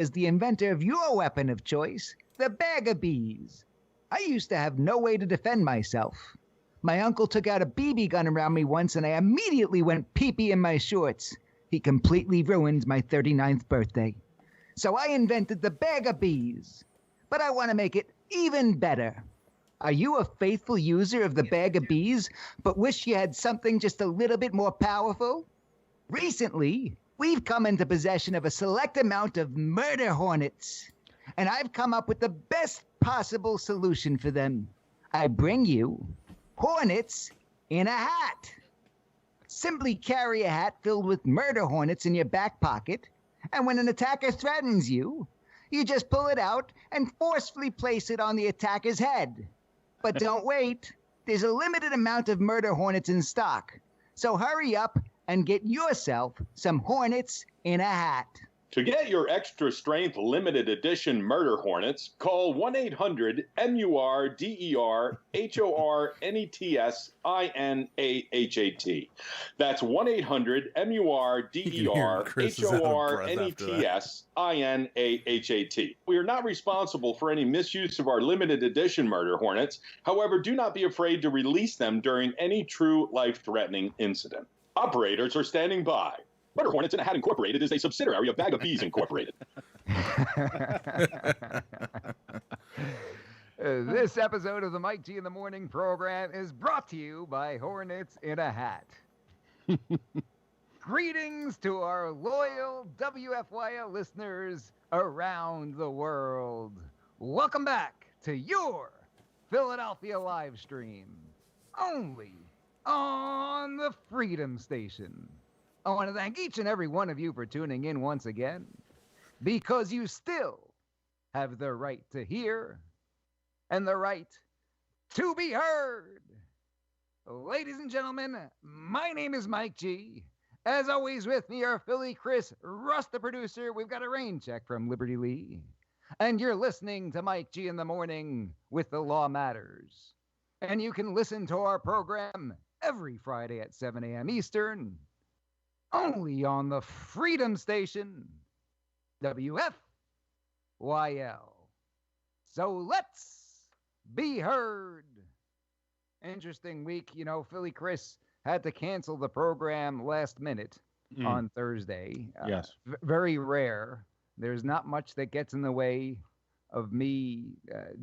is the inventor of your weapon of choice, the bag of bees. I used to have no way to defend myself. My uncle took out a BB gun around me once and I immediately went pee-pee in my shorts. He completely ruined my 39th birthday. So I invented the bag of bees. But I want to make it even better. Are you a faithful user of the bag of bees, but wish you had something just a little bit more powerful? Recently, we've come into possession of a select amount of murder hornets, and I've come up with the best possible solution for them. I bring you hornets in a hat. Simply carry a hat filled with murder hornets in your back pocket, and when an attacker threatens you, you just pull it out and forcefully place it on the attacker's head. But don't wait. There's a limited amount of murder hornets in stock, so hurry up and get yourself some hornets in a hat. To get your extra strength limited edition murder hornets, call 1-800-MURDERHORNETSINAHAT. That's 1-800-MURDERHORNETSINAHAT. We are not responsible for any misuse of our limited edition murder hornets. However, do not be afraid to release them during any true life-threatening incident. Operators are standing by. Murder Hornets in a Hat Incorporated is a subsidiary of Bag of Bees Incorporated. This episode of the Mike G in the Morning program is brought to you by Hornets in a Hat. Greetings to our loyal WFYL listeners around the world. Welcome back to your Philadelphia live stream, only on the Freedom Station. I want to thank each and every one of you for tuning in once again, because you still have the right to hear and the right to be heard. Ladies and gentlemen, my name is Mike G. As always, with me are Philly Chris, Russ the producer. We've got a rain check from Liberty Lee. And you're listening to Mike G in the Morning with The Law Matters. And you can listen to our program every Friday at 7 a.m. Eastern, only on the Freedom Station, WFYL. So let's be heard. Interesting week. You know, Philly Chris had to cancel the program last minute on Thursday. Yes. Very rare. There's not much that gets in the way of me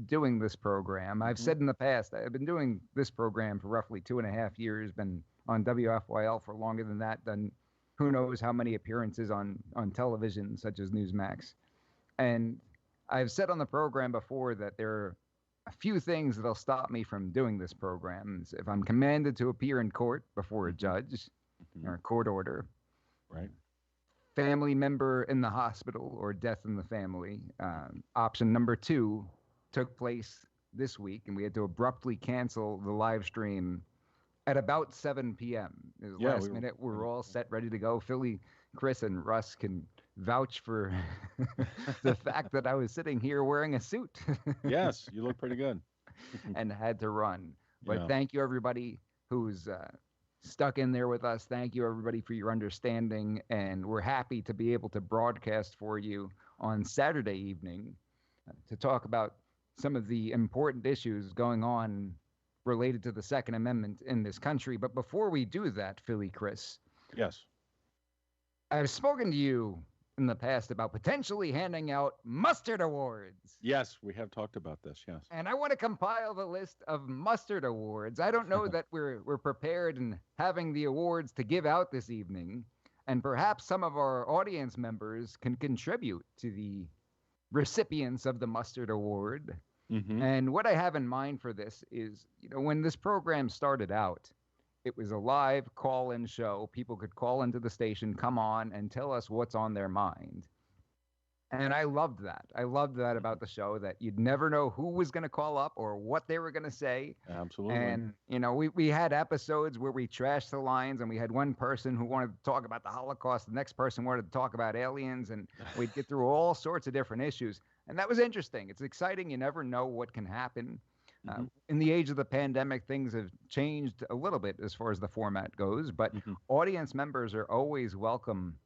doing this program. I've said in the past, I've been doing this program for roughly 2.5 years, been on WFYL for longer than that, done who knows how many appearances on television, such as Newsmax. And I've said on the program before that there are a few things that'll stop me from doing this program. If I'm commanded to appear in court before a judge or a court order, right? Family member in the hospital or death in the family. Option number 2 took place this week, and we had to abruptly cancel the live stream at about 7 p.m. It was last minute. We were all set, ready to go. Philly, Chris, and Russ can vouch for the fact that I was sitting here wearing a suit. Yes, you look pretty good. And had to run. But thank you, everybody who's stuck in there with us. Thank you, everybody, for your understanding. And we're happy to be able to broadcast for you on Saturday evening to talk about some of the important issues going on related to the Second Amendment in this country. But before we do that, Philly Chris. Yes. I've spoken to you in the past about potentially handing out mustard awards. Yes, we have talked about this, yes. And I want to compile the list of mustard awards. I don't know that we're prepared in having the awards to give out this evening. And perhaps some of our audience members can contribute to the recipients of the mustard award. And what I have in mind for this is, you know, when this program started out, it was a live call-in show. People could call into the station, come on, and tell us what's on their mind. And I loved that. I loved that about the show, that you'd never know who was going to call up or what they were going to say. Absolutely. And, you know, we had episodes where we trashed the lines, and we had one person who wanted to talk about the Holocaust. The next person wanted to talk about aliens, and we'd get through all sorts of different issues. And that was interesting. It's exciting. You never know what can happen. In the age of the pandemic, things have changed a little bit as far as the format goes, but audience members are always welcome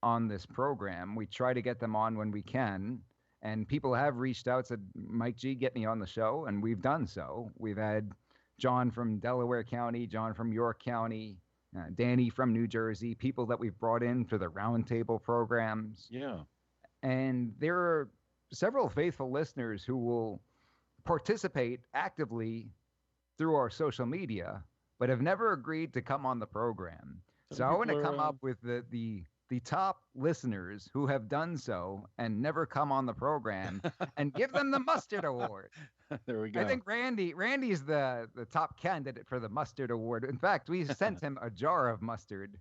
on this program. We try to get them on when we can. And people have reached out, said, Mike G, get me on the show. And we've done so. We've had John from Delaware County, John from York County, Danny from New Jersey, people that we've brought in for the roundtable programs. Yeah. And there are several faithful listeners who will participate actively through our social media, but have never agreed to come on the program. So I want to come up with the top listeners who have done so and never come on the program and give them the Mustard Award. There we go. I think Randy's the top candidate for the Mustard Award. In fact, we sent him a jar of mustard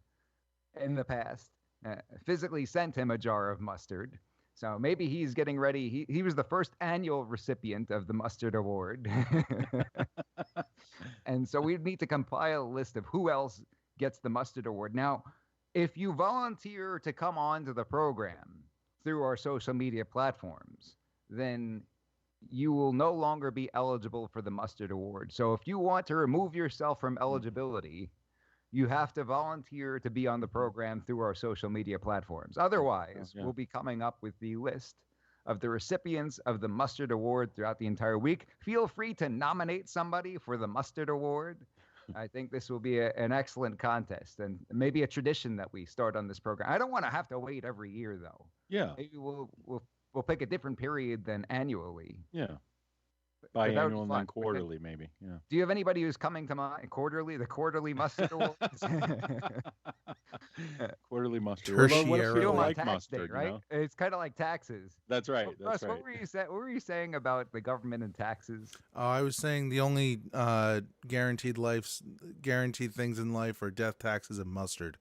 in the past, physically sent him a jar of mustard. So maybe he's getting ready. He was the first annual recipient of the Mustard Award. And so we need to compile a list of who else gets the Mustard Award. Now, if you volunteer to come on to the program through our social media platforms, then you will no longer be eligible for the Mustard Award. So if you want to remove yourself from eligibility, you have to volunteer to be on the program through our social media platforms. Otherwise, we'll be coming up with the list of the recipients of the Mustard Award throughout the entire week. Feel free to nominate somebody for the Mustard Award. I think this will be an excellent contest and maybe a tradition that we start on this program. I don't want to have to wait every year, though. Yeah. Maybe we'll pick a different period than annually. Yeah. Biannual and then quarterly, maybe. Yeah. Do you have anybody who's coming to mind quarterly? The quarterly Mustard Awards? Quarterly mustard. Tertiary. What if We do people them on like tax mustard, day, right? you know? It's kind of like taxes. That's right. So, That's Russ, right. what were you saying about the government and taxes? I was saying the only guaranteed things in life are death, taxes, and mustard.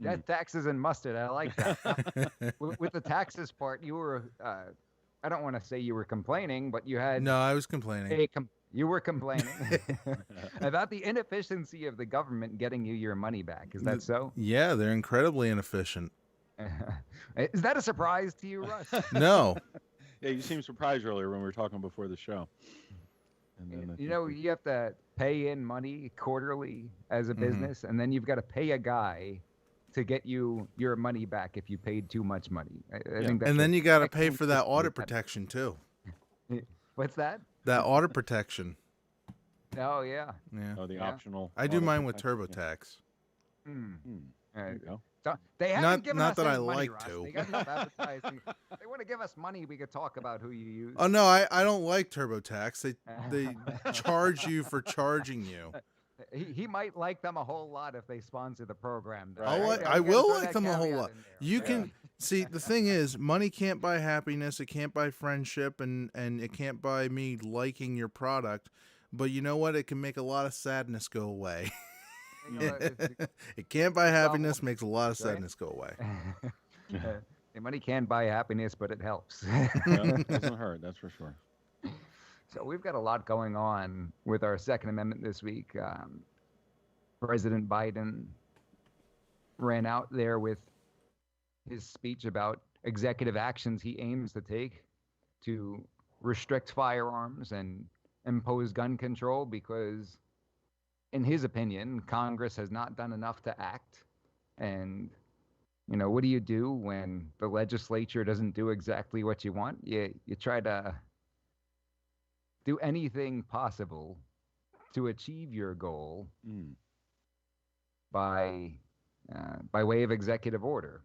Yeah, taxes and mustard. I like that. With the taxes part, you were, I don't want to say you were complaining, but you had. No, I was complaining. You were complaining about the inefficiency of the government getting you your money back. Is that so? Yeah, they're incredibly inefficient. Is that a surprise to you, Russ? No. Yeah, you seemed surprised earlier when we were talking before the show. And then you have to pay in money quarterly as a business, and then you've got to pay a guy to get you your money back if you paid too much money. I think that's and then you got to pay excellent for that system. audit protection too. What's that? That audit protection. Oh, yeah. Yeah. the Yeah. optional. I do audit mine with protection, TurboTax. There you go. They haven't Not- given not us that any I money, like Russ. to. They got enough advertising. They want to give us money. We could talk about who you use. Oh no, I don't like TurboTax. They charge you for charging you. He might like them a whole lot if they sponsor the program. Though, I right? I Gotta will throw like that them a whole caveat lot. in there. You can see the thing is, money can't buy happiness. It can't buy friendship, and it can't buy me liking your product. But you know what? It can make a lot of sadness go away. You know, It can't buy happiness. Well, Makes a lot of right? sadness go away. money can't buy happiness, but it helps. Yeah, it doesn't hurt, that's for sure. So we've got a lot going on with our Second Amendment this week. President Biden ran out there with his speech about executive actions he aims to take to restrict firearms and impose gun control because, in his opinion, Congress has not done enough to act. And, what do you do when the legislature doesn't do exactly what you want? You try to do anything possible to achieve your goal by way of executive order.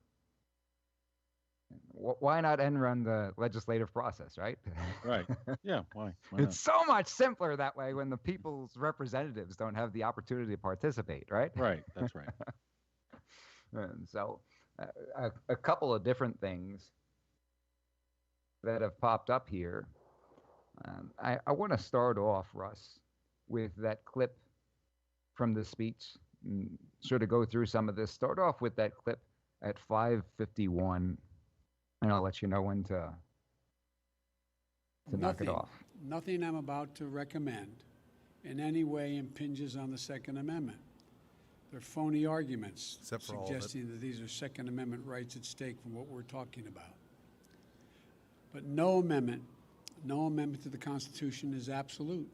Why not end run the legislative process, right? Right. Yeah. Why not? It's so much simpler that way when the people's representatives don't have the opportunity to participate, right? Right. That's right. And so a couple of different things that have popped up here. I want to start off, Russ, with that clip from the speech, sort of go through some of this. Start off with that clip at 5:51, and I'll let you know when to knock it off. Nothing I'm about to recommend in any way impinges on the Second Amendment. They're phony arguments Except for all of it. suggesting that these are Second Amendment rights at stake from what we're talking about. But no amendment to the Constitution is absolute.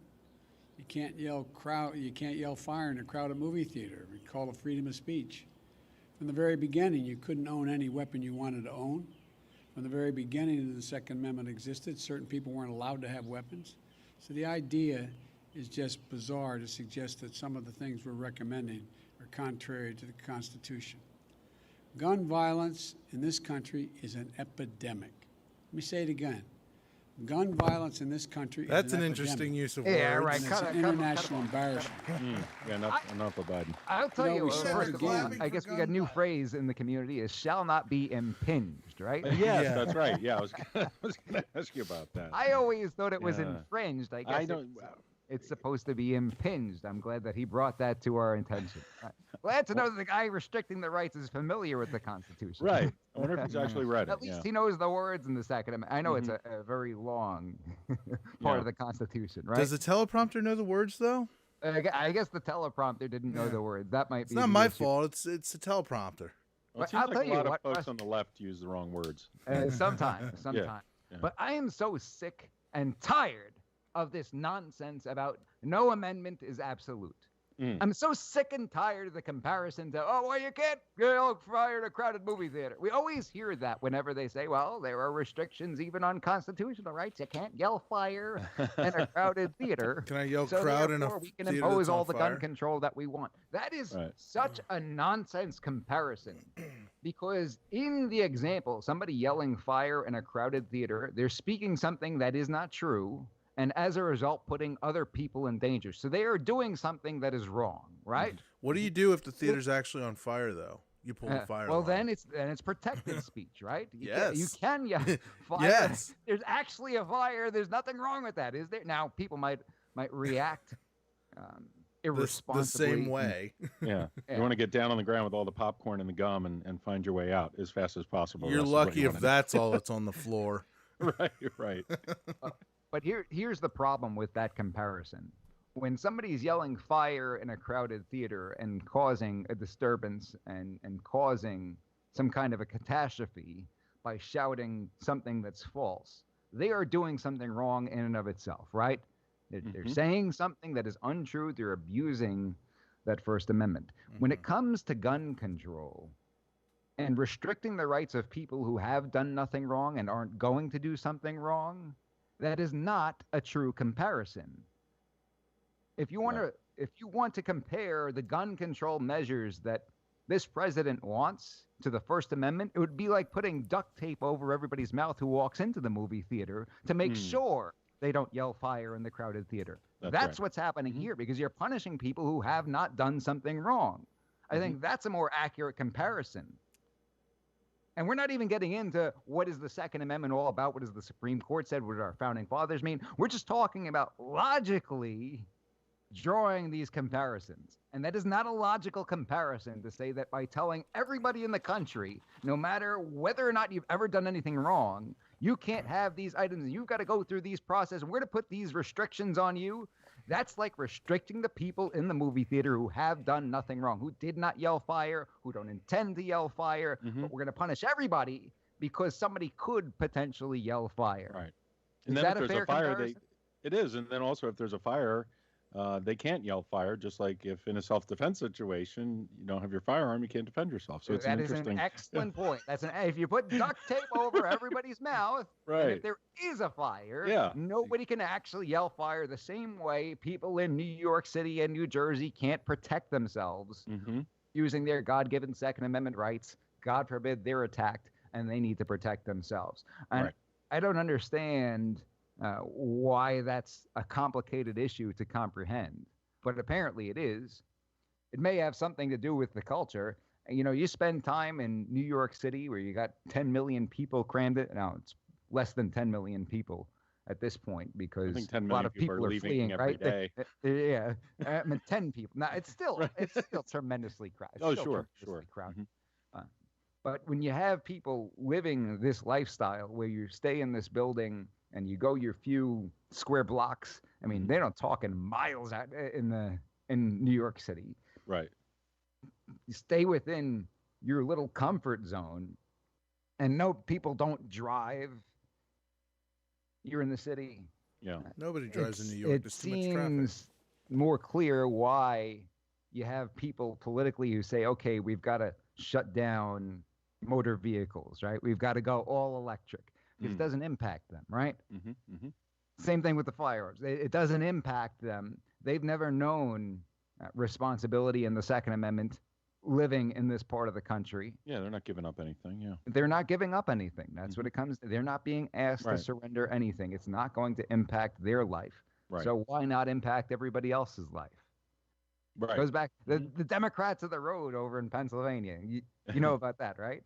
You can't yell fire in a crowded movie theater. We call it freedom of speech. From the very beginning, you couldn't own any weapon you wanted to own. From the very beginning that the Second Amendment existed, certain people weren't allowed to have weapons. So the idea is just bizarre to suggest that some of the things we're recommending are contrary to the Constitution. Gun violence in this country is an epidemic. Let me say it again. Gun violence in this country That's is an epidemic. interesting use of Yeah, words. right. And Cut it's it, an cut it, international cut it. embarrassment. Yeah, enough of Biden. I'll tell No, you, we said first it of all, again. I guess we got a new phrase in the community is shall not be impinged, right? Yes, Yeah. that's right. Yeah, I was going to ask you about that. I always thought it was Yeah. infringed. I guess I don't. it's supposed to be impinged. I'm glad that he brought that to our attention. Glad to know that the guy restricting the rights is familiar with the Constitution. Right. I wonder if he's actually read it. At least yeah. he knows the words in the Second Amendment. I know it's a very long part Yeah. of the Constitution, right? Does the teleprompter know the words though? I guess the teleprompter didn't know Yeah. the words. That might It's be not the my issue. fault. It's the teleprompter. Well, But it seems I'll like tell a you lot what, of folks Russ- on the left use the wrong words. Sometimes. Yeah. But I am so sick and tired of this nonsense about no amendment is absolute. Mm. I'm so sick and tired of the comparison to, oh, well, you can't yell fire in a crowded movie theater. We always hear that whenever they say, well, there are restrictions even on constitutional rights. You can't yell fire in a crowded theater. Can I yell So crowd in a therefore, we can theater impose that's on all the fire? gun control that we want. That is Right. such a nonsense comparison because in the example, somebody yelling fire in a crowded theater, they're speaking something that is not true, and as a result, putting other people in danger. So they are doing something that is wrong, right? What do you do if the theater's actually on fire though? You pull the fire Well, alarm. then it's protected speech, right? You Yes. can yell fire. Yes. There's actually a fire. There's nothing wrong with that, is there? Now people might react the irresponsibly. same way. Yeah. Yeah. You want to get down on the ground with all the popcorn and the gum and find your way out as fast as possible. You're Russ, is what lucky you if wanna that's all that's on the floor. do. Right, right. But here's the problem with that comparison. When somebody's yelling fire in a crowded theater and causing a disturbance and causing some kind of a catastrophe by shouting something that's false, they are doing something wrong in and of itself, right? They're saying something that is untrue. They're abusing that First Amendment. When it comes to gun control and restricting the rights of people who have done nothing wrong and aren't going to do something wrong, that is not a true comparison. If you want to compare the gun control measures that this president wants to the First Amendment, it would be like putting duct tape over everybody's mouth who walks into the movie theater to make sure they don't yell fire in the crowded theater. That's right. what's happening here because you're punishing people who have not done something wrong. I think that's a more accurate comparison. And we're not even getting into what is the Second Amendment all about, what does the Supreme Court said, what did our founding fathers mean. We're just talking about logically drawing these comparisons. And that is not a logical comparison to say that by telling everybody in the country, no matter whether or not you've ever done anything wrong, you can't have these items and you've got to go through these processes. We're going to put these restrictions on you. That's like restricting the people in the movie theater who have done nothing wrong, who did not yell fire, who don't intend to yell fire, but we're going to punish everybody because somebody could potentially yell fire. Right. Is And then that if a there's fair a fire, comparison? it is. And then also if there's a fire, they can't yell fire, just like if in a self-defense situation, you don't have your firearm, you can't defend yourself. So it's That an is interesting. an excellent point. If you put duct tape over everybody's mouth, and Right. if there is a fire, Yeah. nobody can actually yell fire the same way people in New York City and New Jersey can't protect themselves using their God-given Second Amendment rights. God forbid they're attacked and they need to protect themselves. And Right. I don't understand why that's a complicated issue to comprehend, but apparently it is. It may have something to do with the culture. You know, you spend time in New York City where you got 10 million people crammed in. Now, it's less than 10 million people at this point because think 10 a lot million of people are leaving fleeing, every right? day. Yeah, I mean, 10 people. Now, it's still Right. it's still tremendously crowded. Oh, sure. Crowded. But when you have people living this lifestyle where you stay in this building and you go your few square blocks, I mean, they're not talking miles out in New York City. Right. You stay within your little comfort zone, and no, people don't drive. You're in the city. Yeah. Nobody drives in New York. It There's too much traffic. seems more clear why you have people politically who say, okay, we've got to shut down motor vehicles, right? We've got to go all electric because it doesn't impact them, right? Same thing with the firearms. It doesn't impact them. They've never known responsibility in the Second Amendment living in this part of the country. Yeah, they're not giving up anything. Yeah. They're not giving up anything. That's what it comes to. They're not being asked to surrender anything. It's not going to impact their life. Right. So why not impact everybody else's life? Right. Goes back the Democrats of the road over in Pennsylvania. You know about that, right?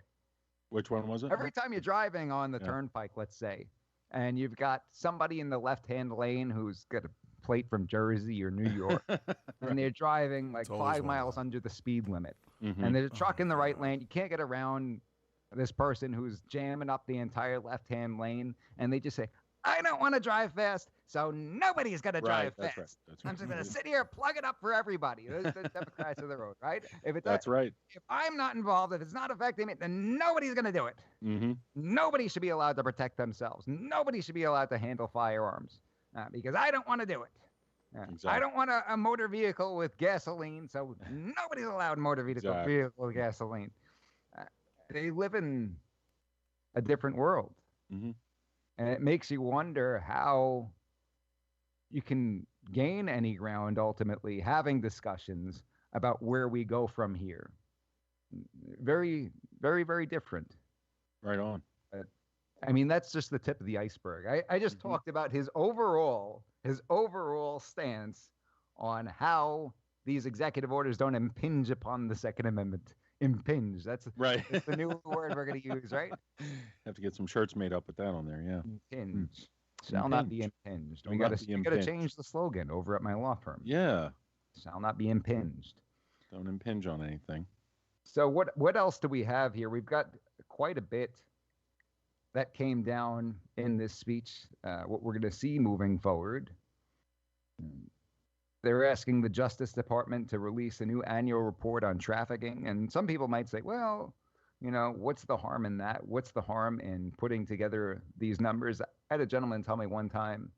Which one was it? Every time you're driving on the turnpike, let's say, and you've got somebody in the left-hand lane who's got a plate from Jersey or New York, and they're driving like 5 miles under the speed limit, and there's a truck in the right lane. You can't get around this person who's jamming up the entire left-hand lane, and they just say, I don't want to drive fast, so nobody's going to drive fast. That's right. I'm just going to sit here, plug it up for everybody. Those are the Democrats of the road, right? That's right. If I'm not involved, if it's not affecting me, then nobody's going to do it. Nobody should be allowed to protect themselves. Nobody should be allowed to handle firearms because I don't want to do it. Exactly. I don't want a motor vehicle with gasoline, so nobody's allowed a motor vehicle with gasoline. They live in a different world. And it makes you wonder how you can gain any ground ultimately having discussions about where we go from here. Very, very, very different. Right on. I mean, that's just the tip of the iceberg. I just talked about his overall stance on how these executive orders don't impinge upon the Second Amendment. Impinge. That's right. That's the new word we're going to use, right? Have to get some shirts made up with that on there. Yeah. Impinge. Shall not be impinged. We got to change the slogan over at my law firm. Yeah. Shall not be impinged. Don't impinge on anything. So what else do we have here? We've got quite a bit that came down in this speech. What we're going to see moving forward. They're asking the Justice Department to release a new annual report on trafficking. And some people might say, well, what's the harm in that? What's the harm in putting together these numbers? I had a gentleman tell me one time,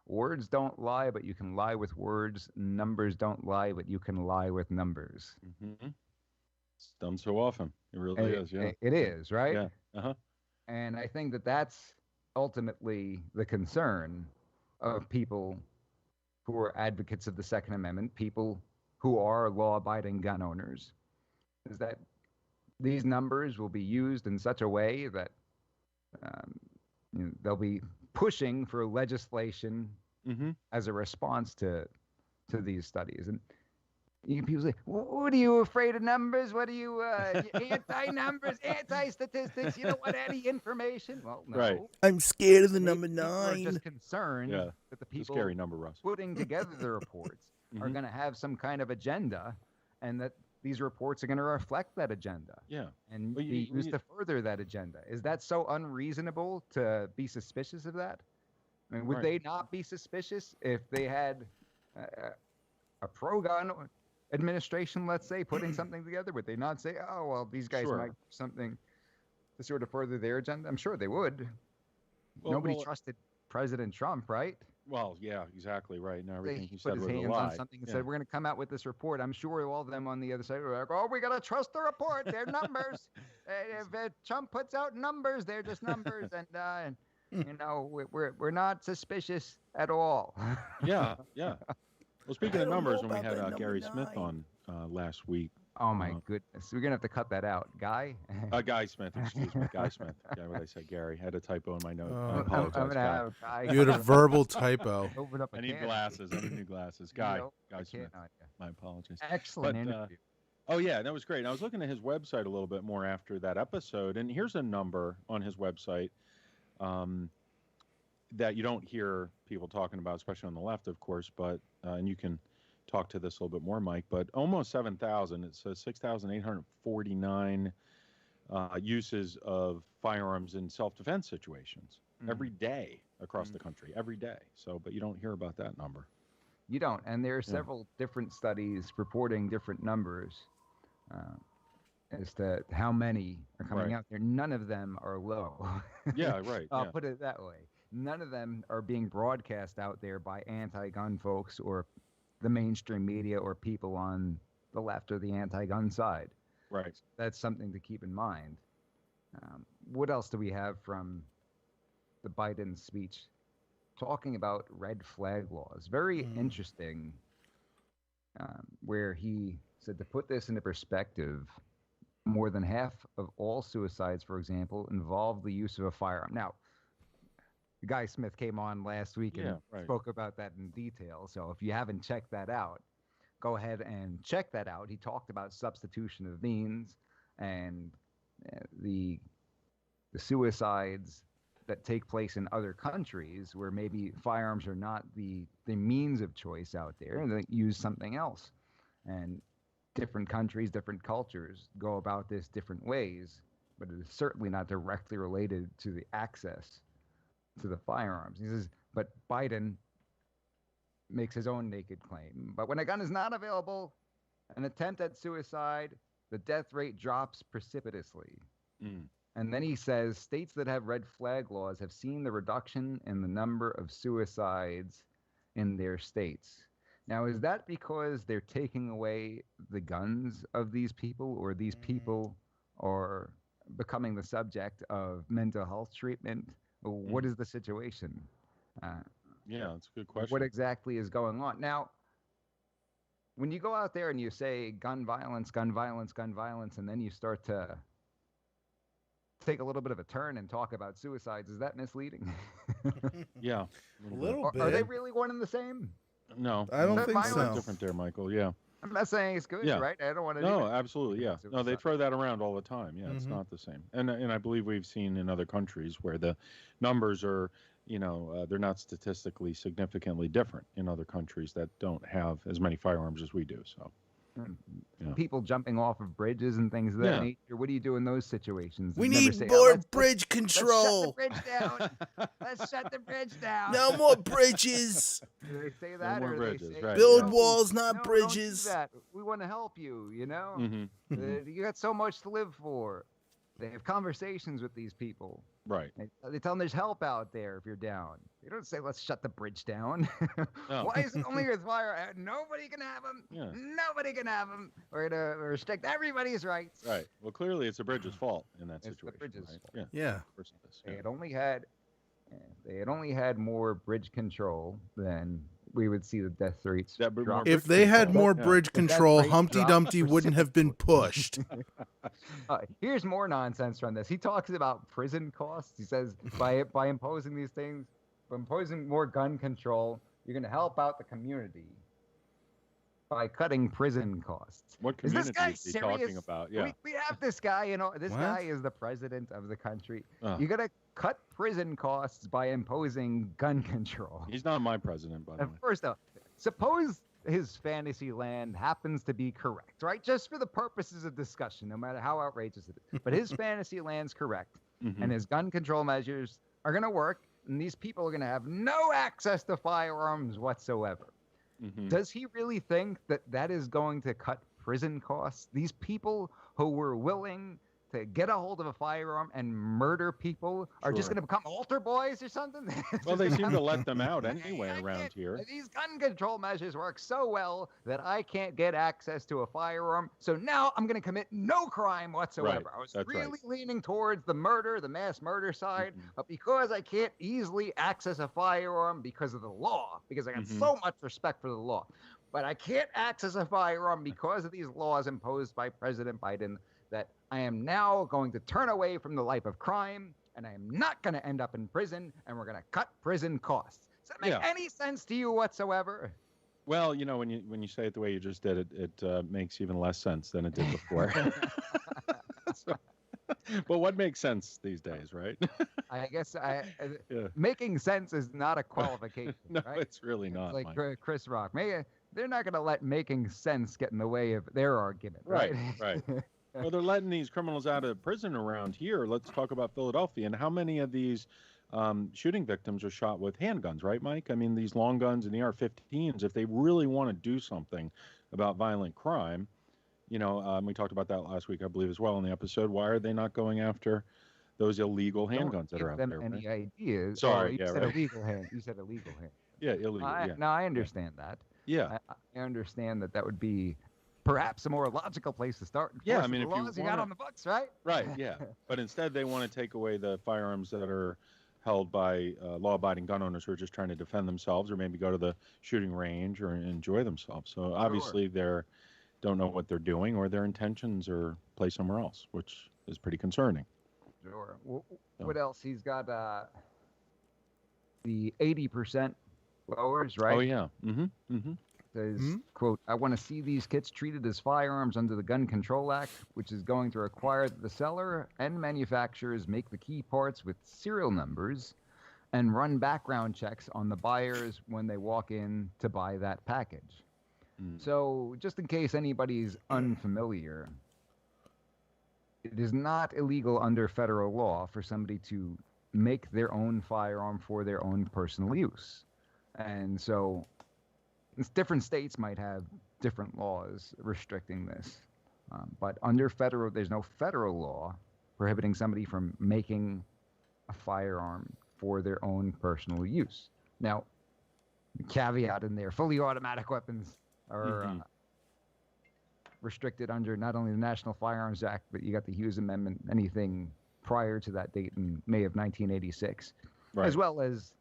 words don't lie, but you can lie with words. Numbers don't lie, but you can lie with numbers. It's done so often. It really is, yeah. It is, right? Yeah. And I think that's ultimately the concern of people who are advocates of the Second Amendment, people who are law-abiding gun owners, is that these numbers will be used in such a way that they'll be pushing for legislation as a response to these studies. And people say, what are you afraid of numbers? What are you anti-numbers, anti-statistics? You don't want any information? Well, no. Right. I'm scared of the number People 9. are just concerned that the people scary number, Russ. putting together the reports are going to have some kind of agenda, and that these reports are going to reflect that agenda. Yeah. And be used to further that agenda. Is that so unreasonable to be suspicious of that? I mean, would they not be suspicious if they had a pro-gun administration, let's say, putting something together? Would they not say, oh, well, these guys might do something to sort of further their agenda? I'm sure they would. Nobody trusted President Trump, right? Well, yeah, exactly right. Now everything he put said his was a hands lie. on something and said, we're going to come out with this report. I'm sure all of them on the other side were like, oh, we got to trust the report. They're numbers. If Trump puts out numbers, they're just numbers. And, we're not suspicious at all. Yeah. Well, speaking of numbers, when we had Gary Smith on last week. Oh, my goodness. We're going to have to cut that out. Guy? Guy Smith, excuse me. Guy Smith. What I said, Gary. I had a typo in my note. I I'm apologize, going to Guy. have Guy. You had a verbal typo. Open up I need glasses. I need new glasses. Guy Smith. My apologies. Excellent interview. Oh, yeah, that was great. I was looking at his website a little bit more after that episode, and here's a number on his website that you don't hear people talking about, especially on the left, of course, but and you can talk to this a little bit more, Mike, but almost 7,000. It says 6,849 uses of firearms in self-defense situations every day across the country, every day. So, but you don't hear about that number. You don't. And there are several different studies reporting different numbers as to how many are coming out there. None of them are low. Yeah, right. I'll put it that way. None of them are being broadcast out there by anti-gun folks or the mainstream media or people on the left or the anti-gun side. Right. That's something to keep in mind. What else do we have from the Biden speech? Talking about red flag laws. Very interesting, where he said, to put this into perspective, more than half of all suicides, for example, involve the use of a firearm. Now, Guy Smith came on last week and spoke about that in detail. So if you haven't checked that out, go ahead and check that out. He talked about substitution of means and the suicides that take place in other countries where maybe firearms are not the means of choice out there, and they use something else. And different countries, different cultures go about this different ways, but it is certainly not directly related to the access to the firearms. He says, but Biden makes his own naked claim. But when a gun is not available, an attempt at suicide, the death rate drops precipitously. And then he says, states that have red flag laws have seen the reduction in the number of suicides in their states. Now, is that because they're taking away the guns of these people, or these people are becoming the subject of mental health treatment? What is the situation? Yeah, that's a good question. What exactly is going on? Now, when you go out there and you say gun violence, gun violence, gun violence, and then you start to take a little bit of a turn and talk about suicides, is that misleading? Yeah. A little bit. Are they really one and the same? No. I don't think so. Different there, Michael. Yeah. I'm not saying it's good, right? I don't want to. No, absolutely, yeah. No, they throw that around all the time. Yeah, it's not the same. And I believe we've seen in other countries where the numbers are, they're not statistically significantly different in other countries that don't have as many firearms as we do. So, people jumping off of bridges and things of that nature. What do you do in those situations? We need more bridge control. Let's shut the bridge down. Let's shut the bridge down. No more bridges. Do they say that, or bridges, they say, right. Build walls, not bridges? Don't do that. We want to help you. You got so much to live for. They have conversations with these people. Right. They tell them there's help out there if you're down. They don't say, let's shut the bridge down. No. Why is it only with fire? Nobody can have them. Yeah. Nobody can have them. We're going to restrict everybody's rights. Right. Well, clearly it's the bridge's fault in that situation. It's the bridge's fault. Yeah. Of course it is. They had only had more bridge control, then we would see the death rates drop. If they had more bridge control, Humpty Dumpty wouldn't have been pushed. Here's more nonsense from this. He talks about prison costs. He says by imposing these things, by imposing more gun control, you're going to help out the community by cutting prison costs. What community is he talking about? Yeah. We have this guy, this guy is the president of the country. You're going to cut prison costs by imposing gun control. He's not my president, by the way. First off, suppose his fantasy land happens to be correct, right? Just for the purposes of discussion, no matter how outrageous it is. But his fantasy land's correct, and his gun control measures are going to work, and these people are going to have no access to firearms whatsoever. Does he really think that that is going to cut prison costs? These people who were willing to get a hold of a firearm and murder people are just going to become altar boys or something? Well, they seem to let them out anyway around here. These gun control measures work so well that I can't get access to a firearm, so now I'm going to commit no crime whatsoever. Right. I was really leaning towards the mass murder side, but because I can't easily access a firearm because of the law, because I got so much respect for the law, but I can't access a firearm because of these laws imposed by President Biden, that I am now going to turn away from the life of crime, and I am not going to end up in prison, and we're going to cut prison costs. Does that make any sense to you whatsoever? Well, when you say it the way you just did it, it makes even less sense than it did before. But what makes sense these days, right? I guess making sense is not a qualification. No, right? It's really not. It's like Chris Rock. They're not going to let making sense get in the way of their argument. Right. Well, they're letting these criminals out of prison around here. Let's talk about Philadelphia. And how many of these shooting victims are shot with handguns, right, Mike? I mean, these long guns and the AR-15s, if they really want to do something about violent crime, we talked about that last week, I believe, as well in the episode. Why are they not going after those illegal handguns that are out there? Don't give them any ideas. Sorry, you said illegal hand. You said illegal hand. Yeah, illegal. No, I understand that. Yeah. I understand that would be perhaps a more logical place to start. Yeah, I enforcing mean, the if you laws you got wanna- on the books, right? Right, yeah. But instead, they want to take away the firearms that are held by law-abiding gun owners who are just trying to defend themselves or maybe go to the shooting range or enjoy themselves. So obviously, they don't know what they're doing or their intentions are placed somewhere else, which is pretty concerning. Sure. What else? He's got the 80% lowers, right? Oh, yeah. Mm-hmm. Says, quote, I want to see these kits treated as firearms under the Gun Control Act, which is going to require that the seller and manufacturers make the key parts with serial numbers and run background checks on the buyers when they walk in to buy that package. So, just in case anybody's unfamiliar, it is not illegal under federal law for somebody to make their own firearm for their own personal use. And so, different states might have different laws restricting this. But under there's no federal law prohibiting somebody from making a firearm for their own personal use. Now, caveat in there, fully automatic weapons are restricted under not only the National Firearms Act, but you got the Hughes Amendment, anything prior to that date in May of 1986, as well as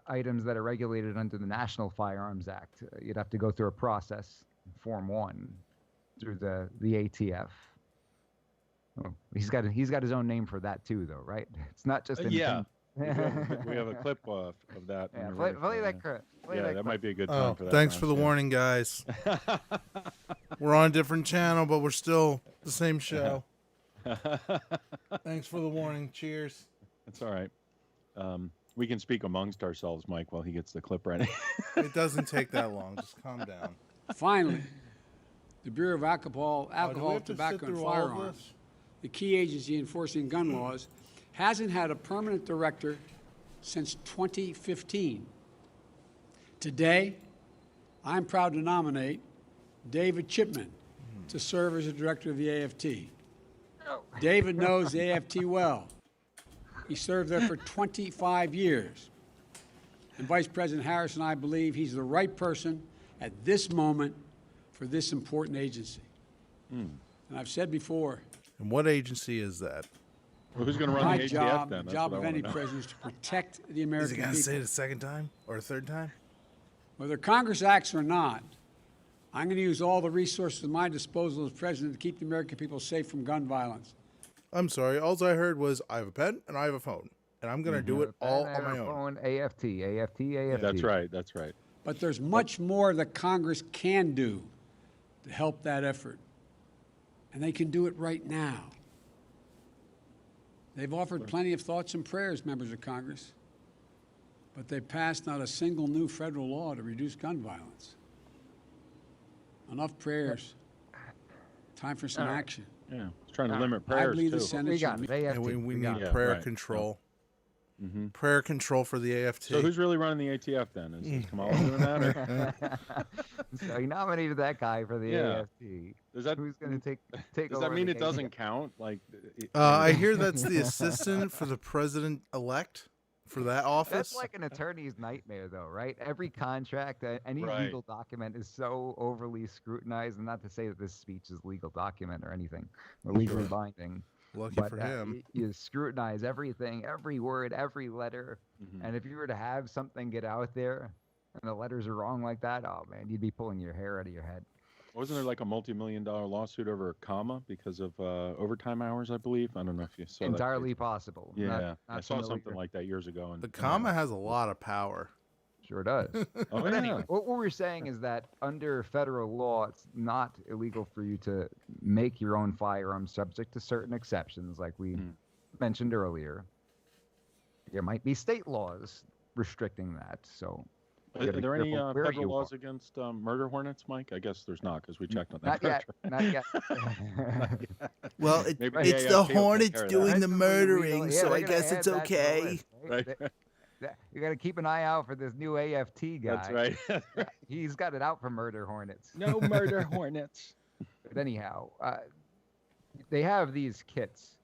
items that are regulated under the National Firearms Act. You'd have to go through a process, Form 1, through the ATF. Oh, he's got his own name for that too, though, right? It's not just Yeah. We have a clip of that. Yeah, play that clip. That might be a good time for that. Thanks for the warning, guys. We're on a different channel, but we're still the same show. Thanks for the warning. Cheers. That's all right. We can speak amongst ourselves, Mike, while he gets the clip ready. It doesn't take that long. Just calm down. Finally, the Bureau of Alcohol, Do we have to Tobacco, sit and through all of Firearms, this? the key agency enforcing gun laws, hasn't had a permanent director since 2015. Today, I'm proud to nominate David Chipman to serve as the director of the AFT. David knows the AFT well. He served there for 25 years. And Vice President Harris and I believe he's the right person at this moment for this important agency. And I've said before, And what agency is that? Well, who's going to run my the ATF job, then? the That's job what I of wanna any know. president is to protect the Is American he going to say it people. a second time or a third time? Whether Congress acts or not, I'm going to use all the resources at my disposal as president to keep the American people safe from gun violence. I'm sorry. All I heard was I have a pen and I have a phone. And I'm going to do it all on my own. AFT. That's right. That's right. But there's much more that Congress can do to help that effort. And they can do it right now. They've offered plenty of thoughts and prayers, members of Congress, but they've passed not a single new federal law to reduce gun violence. Enough prayers. Time for some action. Yeah. It's trying to limit I prayers, believe too. the Senate We should got it. meet- AFT. And we got need it. prayer right. control. Prayer control for the AFT. So who's really running the ATF then? Is Kamala doing that? Or? So he nominated that guy for the Yeah. AFT. Does that Who's going to take does over that mean the it doesn't count? Like, I hear that's the assistant for the president-elect for that office. That's like an attorney's nightmare, though, right? Every contract, any Right. legal document is so overly scrutinized, and not to say that this speech is a legal document or anything, or legally binding. Lucky But for him. you scrutinize everything, every word, every letter, and if you were to have something get out there and the letters are wrong like that, oh man, you'd be pulling your hair out of your head. wasn't there like a multi-million-dollar lawsuit over a comma because of overtime hours? I believe. I don't know if you saw Entirely that. possible. Yeah, Not I saw something familiar. like that years ago. And The comma has a lot of power. Sure does. Oh, But yeah. anyway, what we're saying is that under federal law, it's not illegal for you to make your own firearm, subject to certain exceptions, like we mentioned earlier. There might be state laws restricting that. So, you Are gotta be there any careful where federal you laws are. against murder hornets, Mike? I guess there's not because we checked on that. Not yet. Not yet. Well, Maybe it's the the AFT will take Hornets care of doing that. the murdering, Yeah, so we're I gonna guess add it's that to the okay. list, Right. You got to keep an eye out for this new AFT guy. That's right. He's got it out for murder hornets. No murder hornets. But anyhow, they have these kits,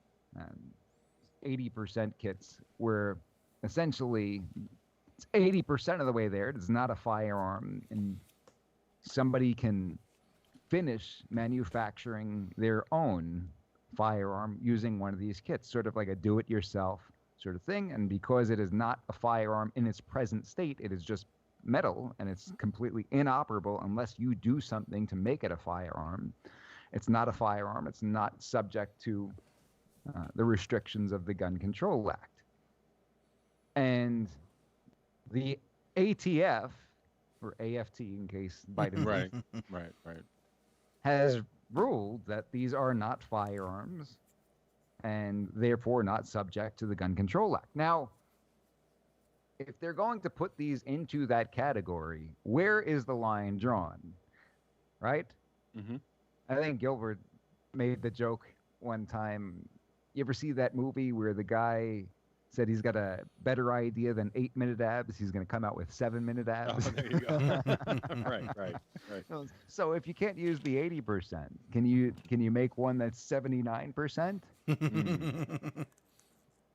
80% kits, where essentially it's 80% of the way there. It's not a firearm, and somebody can finish manufacturing their own firearm using one of these kits, sort of like a do-it-yourself sort of thing. And because it is not a firearm in its present state, it is just metal and it's completely inoperable unless you do something to make it a firearm. It's not a firearm. It's not subject to the restrictions of the Gun Control Act. And the ATF, or AFT in case Biden Right. has ruled that these are not firearms and therefore not subject to the Gun Control Act. Now, if they're going to put these into that category, where is the line drawn? Right? Mm-hmm. I think Gilbert made the joke one time. You ever see that movie where the guy said he's got a better idea than 8-minute abs? He's going to come out with 7-minute abs. Oh, there you go. right. So if you can't use the 80%, can you make one that's 79%?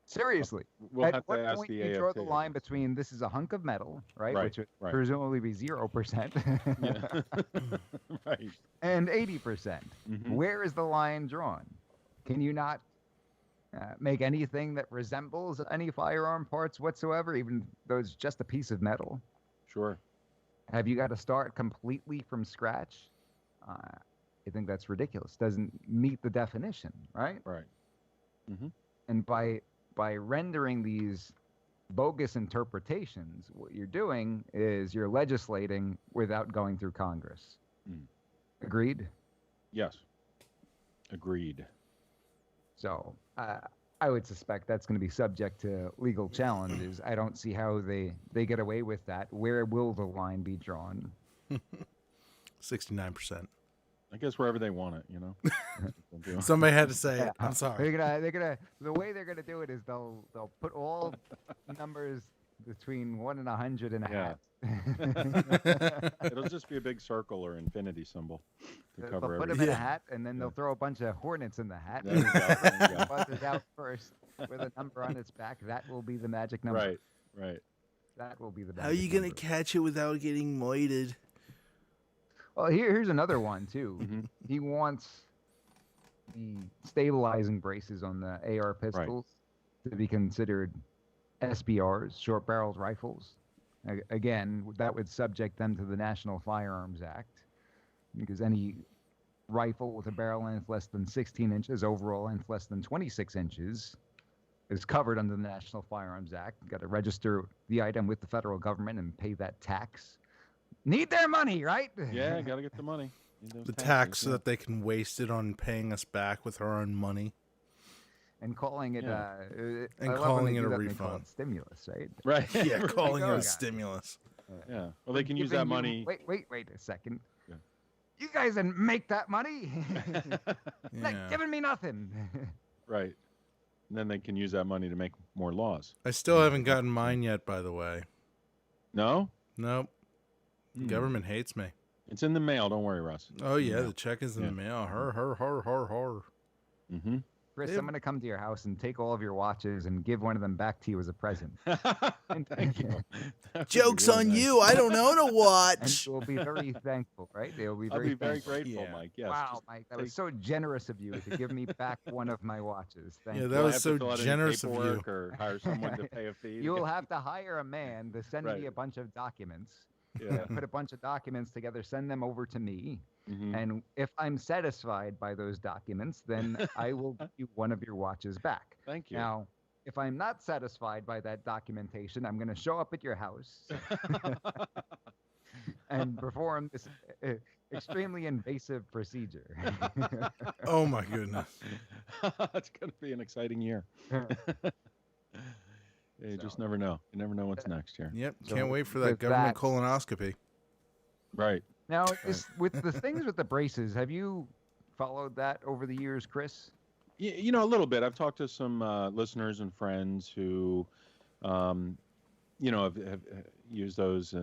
Seriously. We'll At have what to ask point the do you draw AFT. the line between this is a hunk of metal, right, which would Right. presumably be 0%, Right. and 80%? Mhm. Where is the line drawn? Can you not make anything that resembles any firearm parts whatsoever, even though it's just a piece of metal? Sure. Have you got to start completely from scratch? I think that's ridiculous. Doesn't meet the definition, right? Right. Mm-hmm. And by rendering these bogus interpretations, what you're doing is you're legislating without going through Congress. Mm. Agreed? Yes. Agreed. So I would suspect that's going to be subject to legal challenges. I don't see how they get away with that. Where will the line be drawn? 69%. I guess wherever they want it, you know. They'll do it. Somebody had to say it. Yeah. I'm sorry. They're gonna the way they're gonna do it is they'll put all numbers between 1 and 100 in a Yeah. hat. It'll just be a big circle or infinity symbol to They'll cover put everything. them in a Yeah. hat, and then they'll Yeah. throw a bunch of hornets in the hat. There you go, there you go. Buzzes out first with a number on its back. That will be the magic number. Right. That will be the magic How are you going to number. catch it without getting moited? Well, here's another one, too. Mhm. He wants the stabilizing braces on the AR pistols to be considered SBRs, short-barreled rifles. Again, that would subject them to the National Firearms Act, because any rifle with a barrel length less than 16 inches, overall length less than 26 inches, is covered under the National Firearms Act. You've got to register the item with the federal government and pay that tax. Need their money, right? Yeah, got to get the money. Need those The taxes, tax so yeah. that they can waste it on paying us back with our own money. And calling it, Yeah. I And love when calling they it do a that when they call refund. it stimulus, right? Right. Yeah, calling it oh, a God. stimulus. Yeah. Well, they can use Giving that you- money. Wait a second. Yeah. You guys didn't make that money. Not Yeah. giving me nothing. Right. And then they can use that money to make more laws. I still haven't gotten mine yet, by the way. No? Nope. Hmm. Government hates me. It's in the mail. Don't worry, Russ. Oh, yeah, the check is in Yeah. the mail. Her. Mm-hmm. Chris, They- I'm going to come to your house and take all of your watches and give one of them back to you as a present. Thank you. That would be Joke's really on nice. you. I don't own a And watch. you'll be very thankful, right? They'll be I'll very be very thankful. grateful, Yeah. Mike. Yes. Wow, just Mike, that take- was so generous of you to give me back one of my watches. Thank Yeah, you. that Do I was have to so fill out any generous of you. paperwork Or hire someone to pay a fee. to You'll get- have to hire a man to send Right. me a bunch of documents. Yeah. Put a bunch of documents together, send them over to me. Mhm. And if I'm satisfied by those documents, then I will give you one of your watches back. Thank you. Now, if I'm not satisfied by that documentation, I'm going to show up at your house and perform this extremely invasive procedure. Oh, my goodness. It's going to be an exciting year. You just So- never know. You never know what's next here. Yep, So can't wait for that with government that- colonoscopy. Right. Now, with the things with the braces, have you followed that over the years, Chris? You know, a little bit. I've talked to some listeners and friends who, have used those,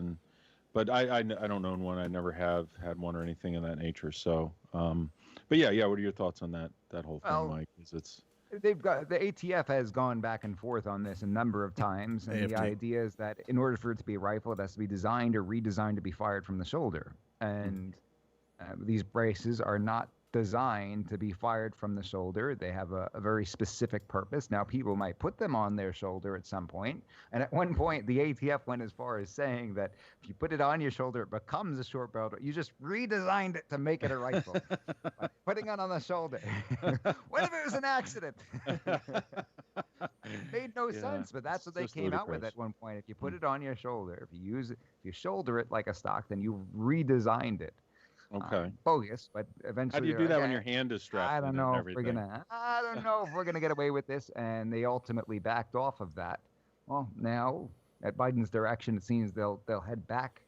but I don't own one. I never have had one or anything of that nature. So, but yeah. What are your thoughts on that whole thing, Well, Mike? It's They've got the ATF has gone back and forth on this a number of times, and the AFT. idea is that in order for it to be a rifle, it has to be designed or redesigned to be fired from the shoulder. And These braces are not designed to be fired from the shoulder. They have a very specific purpose. Now, people might put them on their shoulder at some point, and at one point, the ATF went as far as saying that if you put it on your shoulder, it becomes a short barrel. You just redesigned it to make it a rifle by putting it on the shoulder. What if it was an accident? It made no sense, but that's what they came out with at one point. If you put it on your shoulder, if you shoulder it like a stock, then you redesigned it. Okay. Bogus, but eventually. How do you do that when your hand is strapped? I don't know if we're gonna get away with this, and they ultimately backed off of that. Well, now at Biden's direction, it seems they'll head back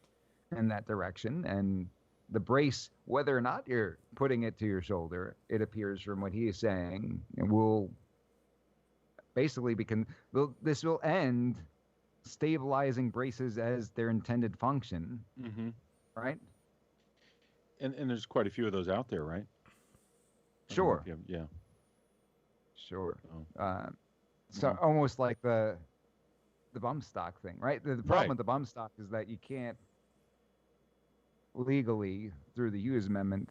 in that direction, and the brace, whether or not you're putting it to your shoulder, it appears from what he is saying, will basically this will end stabilizing braces as their intended function, right? And there's quite a few of those out there, right? Sure. Yeah. Sure. So almost like the bump stock thing, right? The problem with the bump stock is that you can't legally, through the Hughes Amendment,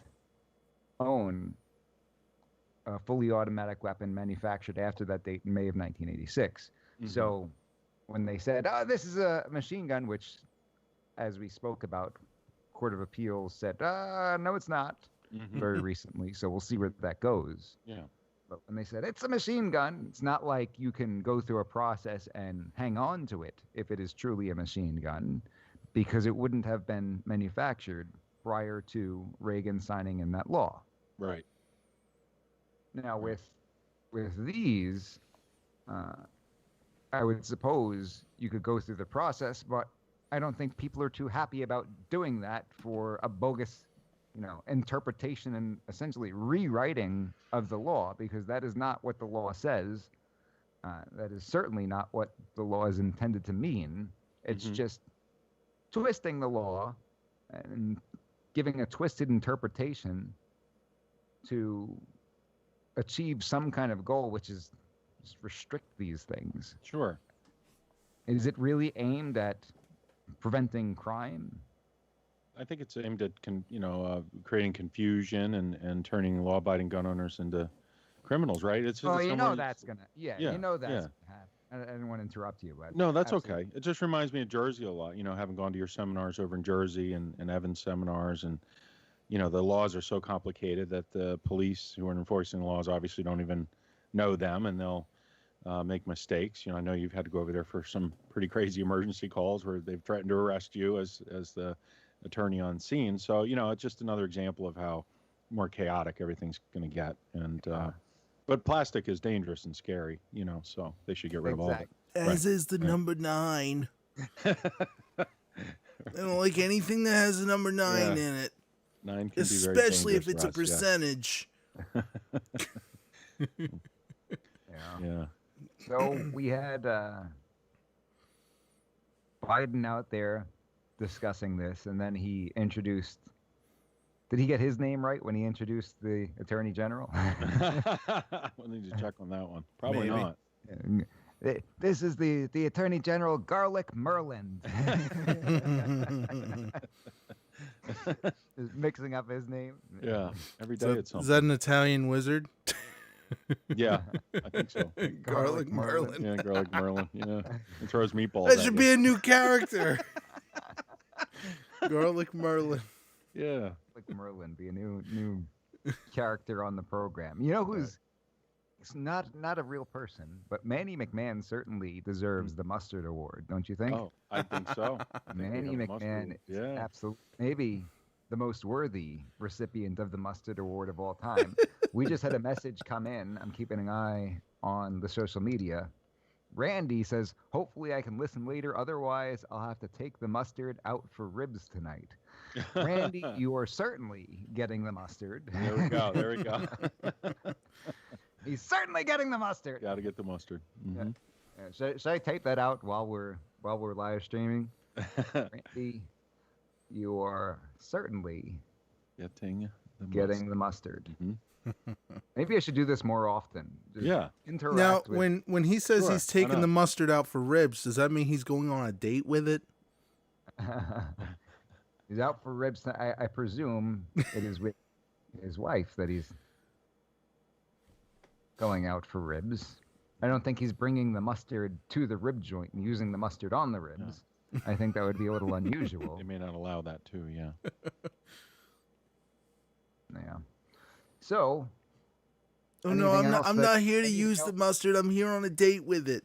own a fully automatic weapon manufactured after that date in May of 1986. So when they said, "Oh, this is a machine gun," which, as we spoke about, Court of Appeals said, no, it's not, very recently. So we'll see where that goes. Yeah. But when they said it's a machine gun, it's not like you can go through a process and hang on to it if it is truly a machine gun, because it wouldn't have been manufactured prior to Reagan signing in that law. Right. Now, with these, I would suppose you could go through the process, but I don't think people are too happy about doing that for a bogus, interpretation and essentially rewriting of the law, because that is not what the law says. That is certainly not what the law is intended to mean. It's just twisting the law and giving a twisted interpretation to achieve some kind of goal, which is just restrict these things. Sure. Is it really aimed at preventing crime? I think it's aimed at creating confusion and turning law-abiding gun owners into criminals, right? That's gonna happen. I didn't want to interrupt you, but no, that's absolutely okay. It just reminds me of Jersey a lot. Having gone to your seminars over in Jersey and Evan's seminars, and the laws are so complicated that the police who are enforcing the laws obviously don't even know them, and they'll make mistakes. I know you've had to go over there for some pretty crazy emergency calls where they've threatened to arrest you as the attorney on scene. So, it's just another example of how more chaotic everything's going to get. And but plastic is dangerous and scary, so they should get rid of all of it. As is the number 9. I don't like anything that has a number 9 in it. 9 can be very especially if dangerous it's a percentage. Yeah. So we had Biden out there discussing this, and then he introduced. Did he get his name right when he introduced the Attorney General? We'll need to check on that one. Probably Maybe. not. This is the Attorney General Garlic Merlin. Just mixing up his name. Yeah, every day it's something. Is that an Italian wizard? Yeah, I think so. Garlic Merlin. Yeah, Garlic Merlin. Yeah, he throws meatballs. That should be a new character. Garlic Merlin. Yeah. Like Merlin be a new character on the program. You know who's not a real person, but Manny McMahon certainly deserves the Mustard Award, don't you think? Oh, I think so. Manny McMahon is absolutely maybe the most worthy recipient of the Mustard Award of all time. We just had a message come in. I'm keeping an eye on the social media. Randy says, hopefully I can listen later. Otherwise, I'll have to take the mustard out for ribs tonight. Randy, you are certainly getting the mustard. There we go. There we go. He's certainly getting the mustard. Got to get the mustard. Mm-hmm. Should I tape that out while we're live streaming? Randy, you are certainly getting the mustard. Mm-hmm. Maybe I should do this more often. Just interact Now, with... when he says he's taking the mustard out for ribs, does that mean he's going on a date with it? He's out for ribs. I presume it is with his wife that he's going out for ribs. I don't think he's bringing the mustard to the rib joint and using the mustard on the ribs. I think that would be a little unusual. They may not allow that too. Yeah. Yeah. So. Oh no, I'm not here to use the else? mustard. I'm here on a date with it.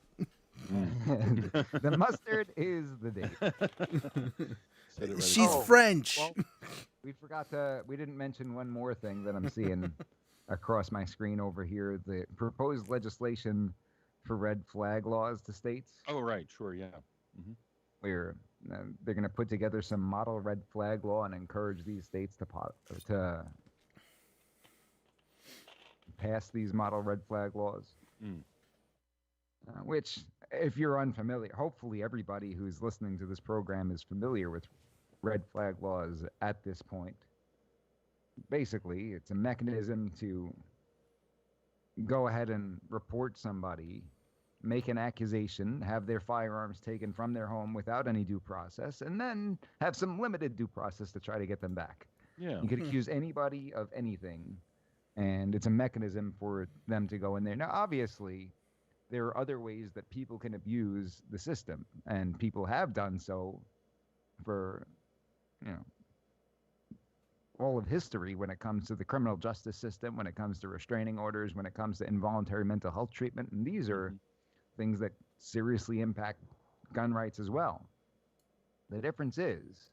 The mustard is the date. She's French. Well, we didn't mention one more thing that I'm seeing across my screen over here. The proposed legislation for red flag laws to states. Oh, right. Sure. Yeah. Where they're going to put together some model red flag law and encourage these states to pass these model red flag laws. Which, if you're unfamiliar, hopefully everybody who's listening to this program is familiar with red flag laws at this point. Basically, it's a mechanism to go ahead and report somebody, make an accusation, have their firearms taken from their home without any due process, and then have some limited due process to try to get them back. Yeah. You could accuse anybody of anything, and it's a mechanism for them to go in there. Now, obviously, there are other ways that people can abuse the system, and people have done so for, all of history when it comes to the criminal justice system, when it comes to restraining orders, when it comes to involuntary mental health treatment. And these are things that seriously impact gun rights as well. The difference is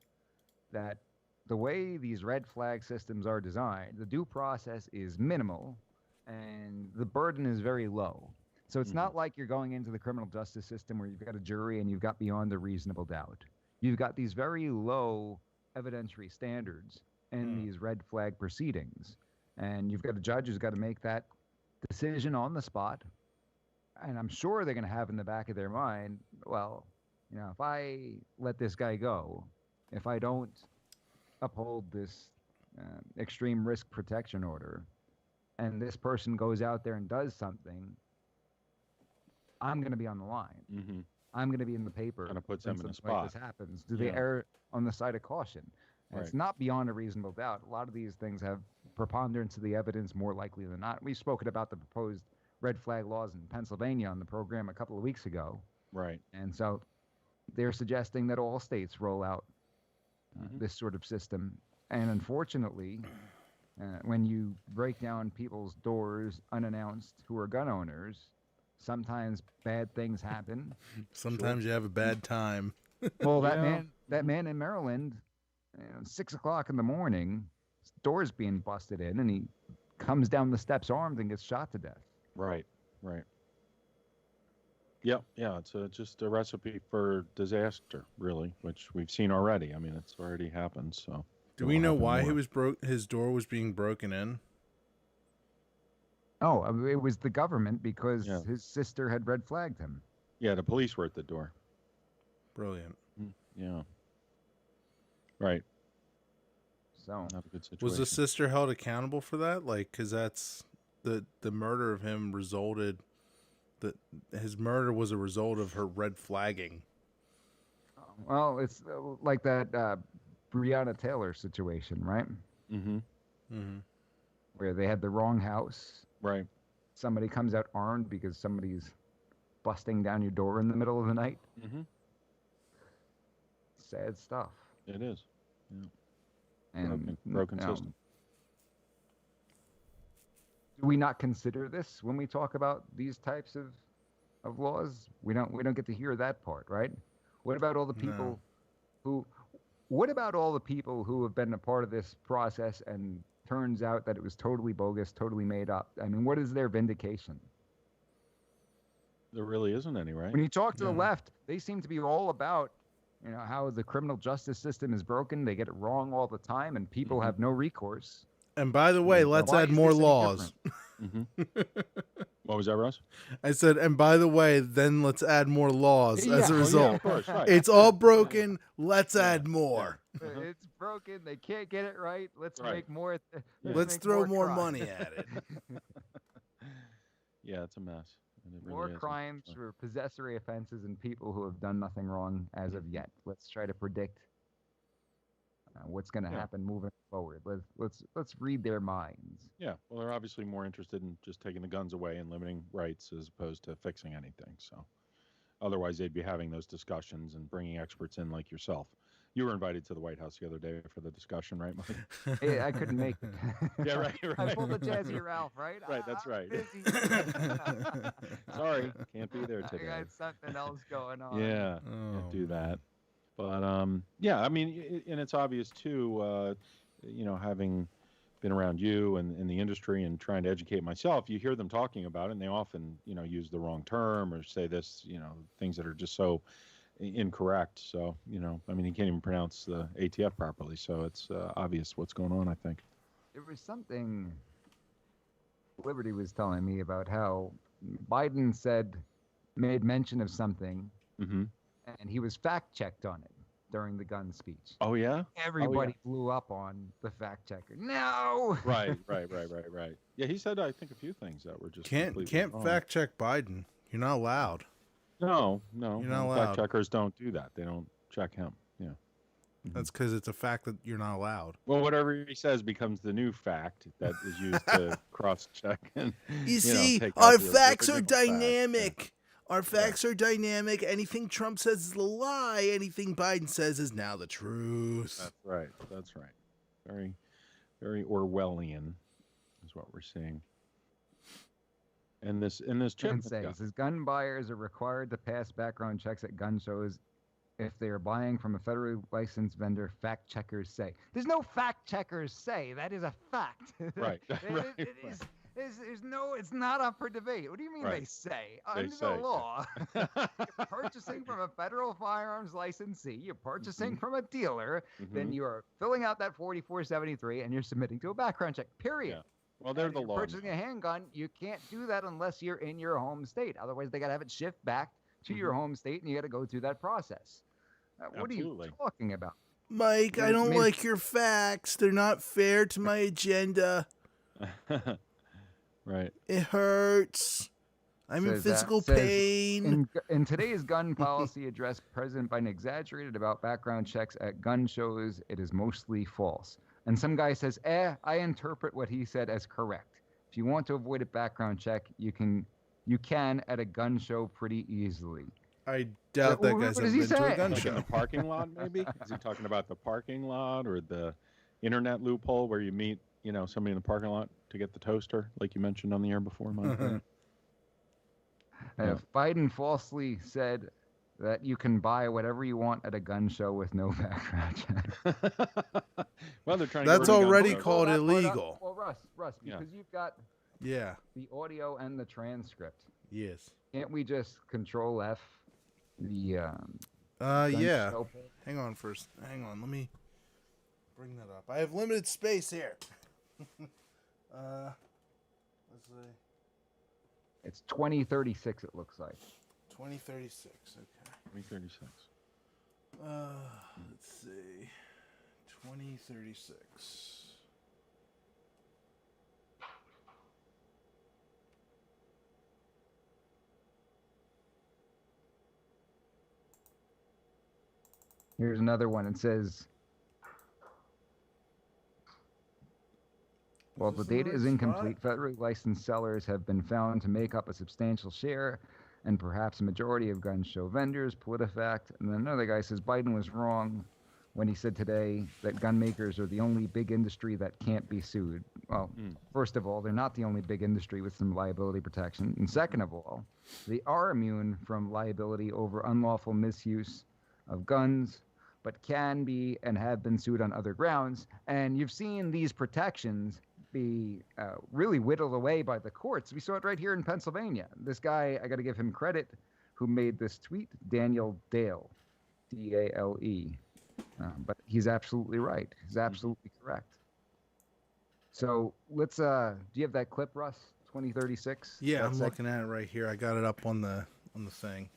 that the way these red flag systems are designed, the due process is minimal and the burden is very low. So it's not like you're going into the criminal justice system where you've got a jury and you've got beyond a reasonable doubt. You've got these very low evidentiary standards in these red flag proceedings. And you've got a judge who's got to make that decision on the spot. And I'm sure they're going to have in the back of their mind, well, if I let this guy go, if I don't uphold this extreme risk protection order, and this person goes out there and does something, I'm going to be on the line. I'm going to be in the paper. Kind of puts them in a spot. Like this happens. Do they err on the side of caution? And it's not beyond a reasonable doubt. A lot of these things have preponderance of the evidence more likely than not. We've spoken about the proposed red flag laws in Pennsylvania on the program a couple of weeks ago. Right. And so they're suggesting that all states roll out this sort of system. And unfortunately, when you break down people's doors unannounced who are gun owners, sometimes bad things happen. Sometimes you have a bad time. Well, that man in Maryland, 6 o'clock in the morning, his door's being busted in, and he comes down the steps armed and gets shot to death. Right. Yep. Yeah. It's just a recipe for disaster, really, which we've seen already. I mean, it's already happened. So, do we know why his door was being broken in? Oh, it was the government because his sister had red flagged him. Yeah, the police were at the door. Brilliant. Yeah. Right. So, not a good situation. Was the sister held accountable for that? Like, because that's the murder of him resulted. That his murder was a result of her red flagging. Well, it's like that Breonna Taylor situation, right? Where they had the wrong house. Right. Somebody comes out armed because somebody's busting down your door in the middle of the night. Sad stuff. It is. Yeah. And broken system. Do we not consider this when we talk about these types of laws? We don't get to hear that part, right? What about all the people who have been a part of this process and turns out that it was totally bogus, totally made up? I mean, what is their vindication? There really isn't any, right? When you talk to the left, they seem to be all about, how the criminal justice system is broken. They get it wrong all the time, and people have no recourse. And by the way, let's add more laws. What was that, Russ? I said, and by the way, then let's add more laws as a result. Of course, right. It's all broken. Let's add more. It's broken. They can't get it right. Let's make more. Let's throw more money at it. Yeah, it's a mess. More crimes for possessory offenses and people who have done nothing wrong as of yet. Let's try to predict what's going to Yeah. happen moving forward. Let's read their minds. Yeah, well, they're obviously more interested in just taking the guns away and limiting rights as opposed to fixing anything. So otherwise, they'd be having those discussions and bringing experts in like yourself. You were invited to the White House the other day for the discussion, right, Mike? Hey, I couldn't make it. Yeah, right, I right. pulled the Jazzy Ralph, right? Right, that's I'm right. busy. Sorry, can't be there I today. got something else going on. Yeah, can't do that. But yeah, I mean, and it's obvious too. Having been around you and in the industry and trying to educate myself, you hear them talking about it, and they often, use the wrong term or say this, things that are just so incorrect. So, I mean, he can't even pronounce the ATF properly. So it's obvious what's going on, I think. There was something Liberty was telling me about how Biden made mention of something, Mm-hmm. and he was fact-checked on it during the gun speech. Oh, yeah? Everybody blew up on the fact-checker. No! Right. Yeah, he said, I think, a few things that were just Can't completely wrong. fact check Biden. You're not allowed. No. You're not allowed. Fact checkers don't do that. They don't check him. Yeah. That's because it's a fact that you're not allowed. Well, whatever he says becomes the new fact that is used to cross-check and take our out the facts are original fact. dynamic. Our facts are dynamic. Anything Trump says is a lie. Anything Biden says is now the truth. That's right. Very, very Orwellian is what we're seeing. And this chip And says gun buyers are required to pass background checks at gun shows if they are buying from a federally licensed vendor. Fact checkers say. There's no fact checkers say. That is a fact. Right. It's not up for debate. What do you mean they say? They Under say, the law, you're purchasing from a federal firearms licensee, you're purchasing from a dealer, then you're filling out that 4473 and you're submitting to a background check, period. Yeah. Well, they're And the if you're law. purchasing a handgun, you can't do that unless you're in your home state. Otherwise, they got to have it shipped back to your home state, and you got to go through that process. What are you Absolutely. talking about? Mike, I don't Maybe- like your facts. They're not fair to my agenda. Right. It hurts. I'm in Says that- physical says, pain. In today's gun policy address, President Biden exaggerated about background checks at gun shows. It is mostly false. And some guy says, I interpret what he said as correct. If you want to avoid a background check, you can at a gun show pretty easily. I doubt that What guy's does ever he been to a say? gun Like in the show. parking lot, maybe? Is he talking about the parking lot or the internet loophole where you meet, somebody in the parking lot to get the toaster, like you mentioned on the air before, Mike? Yeah. Biden falsely said that you can buy whatever you want at a gun show with no background check. Well, they're trying That's to get rid of already gun called shows. illegal. Well, Russ, Yeah. because you've got Yeah. the audio and the transcript. Yes. Can't we just Control F the gun Yeah. show? Hang on first. Hang on. Let me bring that up. I have limited space here. Let's see. It's 2036. It looks like. 2036. Okay. 336. Let's see. 2036. Here's another one. It says, while the this the data right is incomplete, spot? federally licensed sellers have been found to make up a substantial share and perhaps a majority of gun show vendors. PolitiFact. And then another guy says Biden was wrong when he said today that gun makers are the only big industry that can't be sued. Well, first of all, they're not the only big industry with some liability protection. And second of all, they are immune from liability over unlawful misuse of guns, but can be and have been sued on other grounds. And you've seen these protections be really whittled away by the courts. We saw it right here in Pennsylvania. This guy, I got to give him credit, who made this tweet, Daniel Dale, D-A-L-E. But he's absolutely right. He's absolutely correct. So let's, do you have that clip, Russ? 2036? Yeah, I'm That's looking at it right here. I got it up on the thing.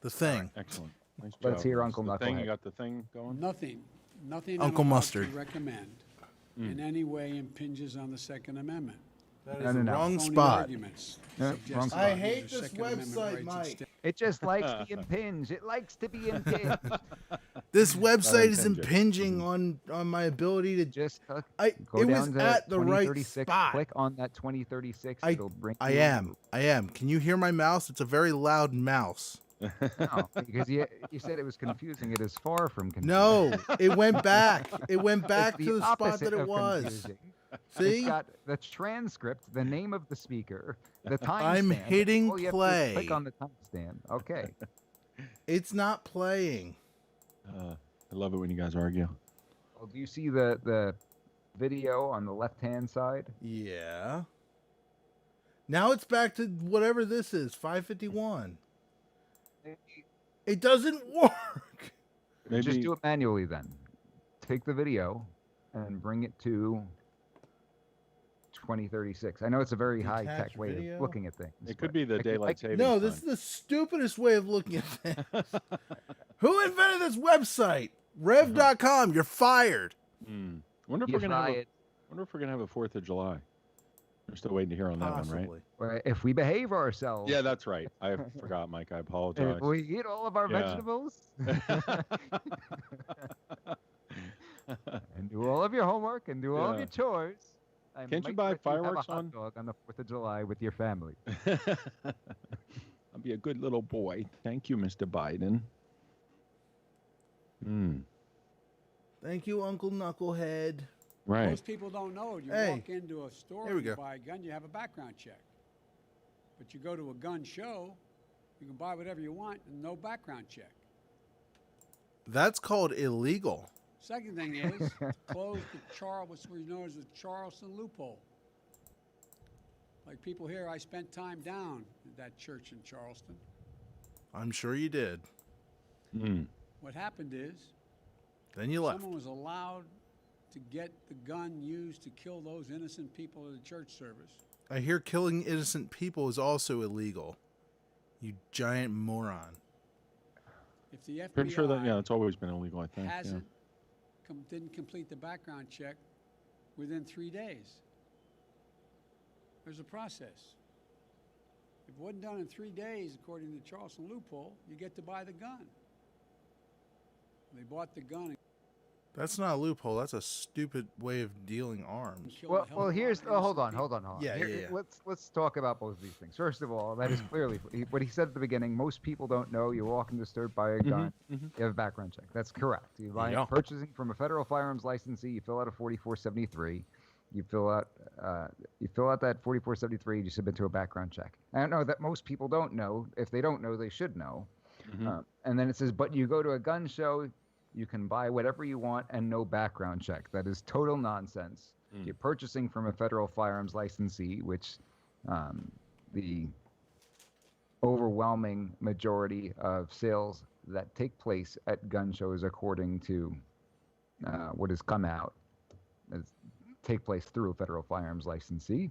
The thing. Excellent. Nice Let's job. hear Uncle The thing, Knucklehead. you got the thing going? Nothing Uncle I'm about Mustard. to recommend in any way impinges on the Second Amendment. That No, no, no. wrong Phony spot. arguments Yeah, suggest wrong that spot. I there's hate a this Second Amendment website, rights Mike. extend- It just likes to impinge. It likes to be impinged. This website is impinging. impinging on my ability to Just go it was down to at the right 2036. spot. Click on that 2036. It'll bring I you. am. Can you hear my mouse? It's a very loud mouse. No, because you said it was confusing. It is far from confusing. No, it went back. It went It's back to the spot opposite that it of was. confusing. See? It's got the transcript, the name of the speaker, the timestamp. I'm hitting All you have to play. is click on the timestamp. Okay. It's not playing. I love it when you guys argue. Well, do you see the video on the left-hand side? Yeah. Now it's back to whatever this is, 551. It doesn't work. Maybe Just do it manually then. Take the video and bring it to 2036. I know it's a very Detach high-tech way video? of looking at things. it could but be the I could- daylight savings No, time. this is the stupidest way of looking at things. Who invented this website? Rev.com, you're fired. Wonder if You we're gonna have try a, it. wonder if we're gonna have a 4th of July. We're still waiting to hear on that one, right? Possibly. Or if we behave ourselves. Yeah, that's right. I forgot, Mike. I apologize. If we eat all of our Yeah. vegetables and do all of your homework and do all of Yeah. your chores. I Can't you might buy let fireworks have a on? hot dog on the 4th of July with your family. I'll be a good little boy. Thank you, Mr. Biden. Thank you, Uncle Knucklehead. Right. Most people don't know it. You Hey, walk into a store here we and you go. buy a gun, you have a background check. But you go to a gun show, you can buy whatever you want and no background check. That's called illegal. Second thing is, close what's known as the Charleston loophole. Like people here, I spent time down at that church in Charleston. I'm sure you did. What happened is, Then you left. someone was allowed to get the gun used to kill those innocent people at a church service. I hear killing innocent people is also illegal. You giant moron. If the FBI Pretty sure that it's always been illegal. I think. hasn't didn't complete the background check within 3 days, there's a process. If it wasn't done in 3 days, according to the Charleston loophole, you get to buy the gun. They bought the gun and That's not a loophole. That's a stupid way of dealing arms. killed a hell of Well, a here's. lot of Hold on, innocent hold people. on. Yeah, Here- yeah, yeah. Let's talk about both of these things. First of all, that is clearly what he said at the beginning. Most people don't know. You walk in the store, buy a gun, you have a background check. That's correct. You buy Yeah. purchasing from a federal firearms licensee. You fill out a 4473. You fill out that 4473. You submit to a background check. I don't know that most people don't know. If they don't know, they should know. And then it says, but you go to a gun show, you can buy whatever you want and no background check. That is total nonsense. You're purchasing from a federal firearms licensee, which the overwhelming majority of sales that take place at gun shows, according to what has come out, take place through a federal firearms licensee.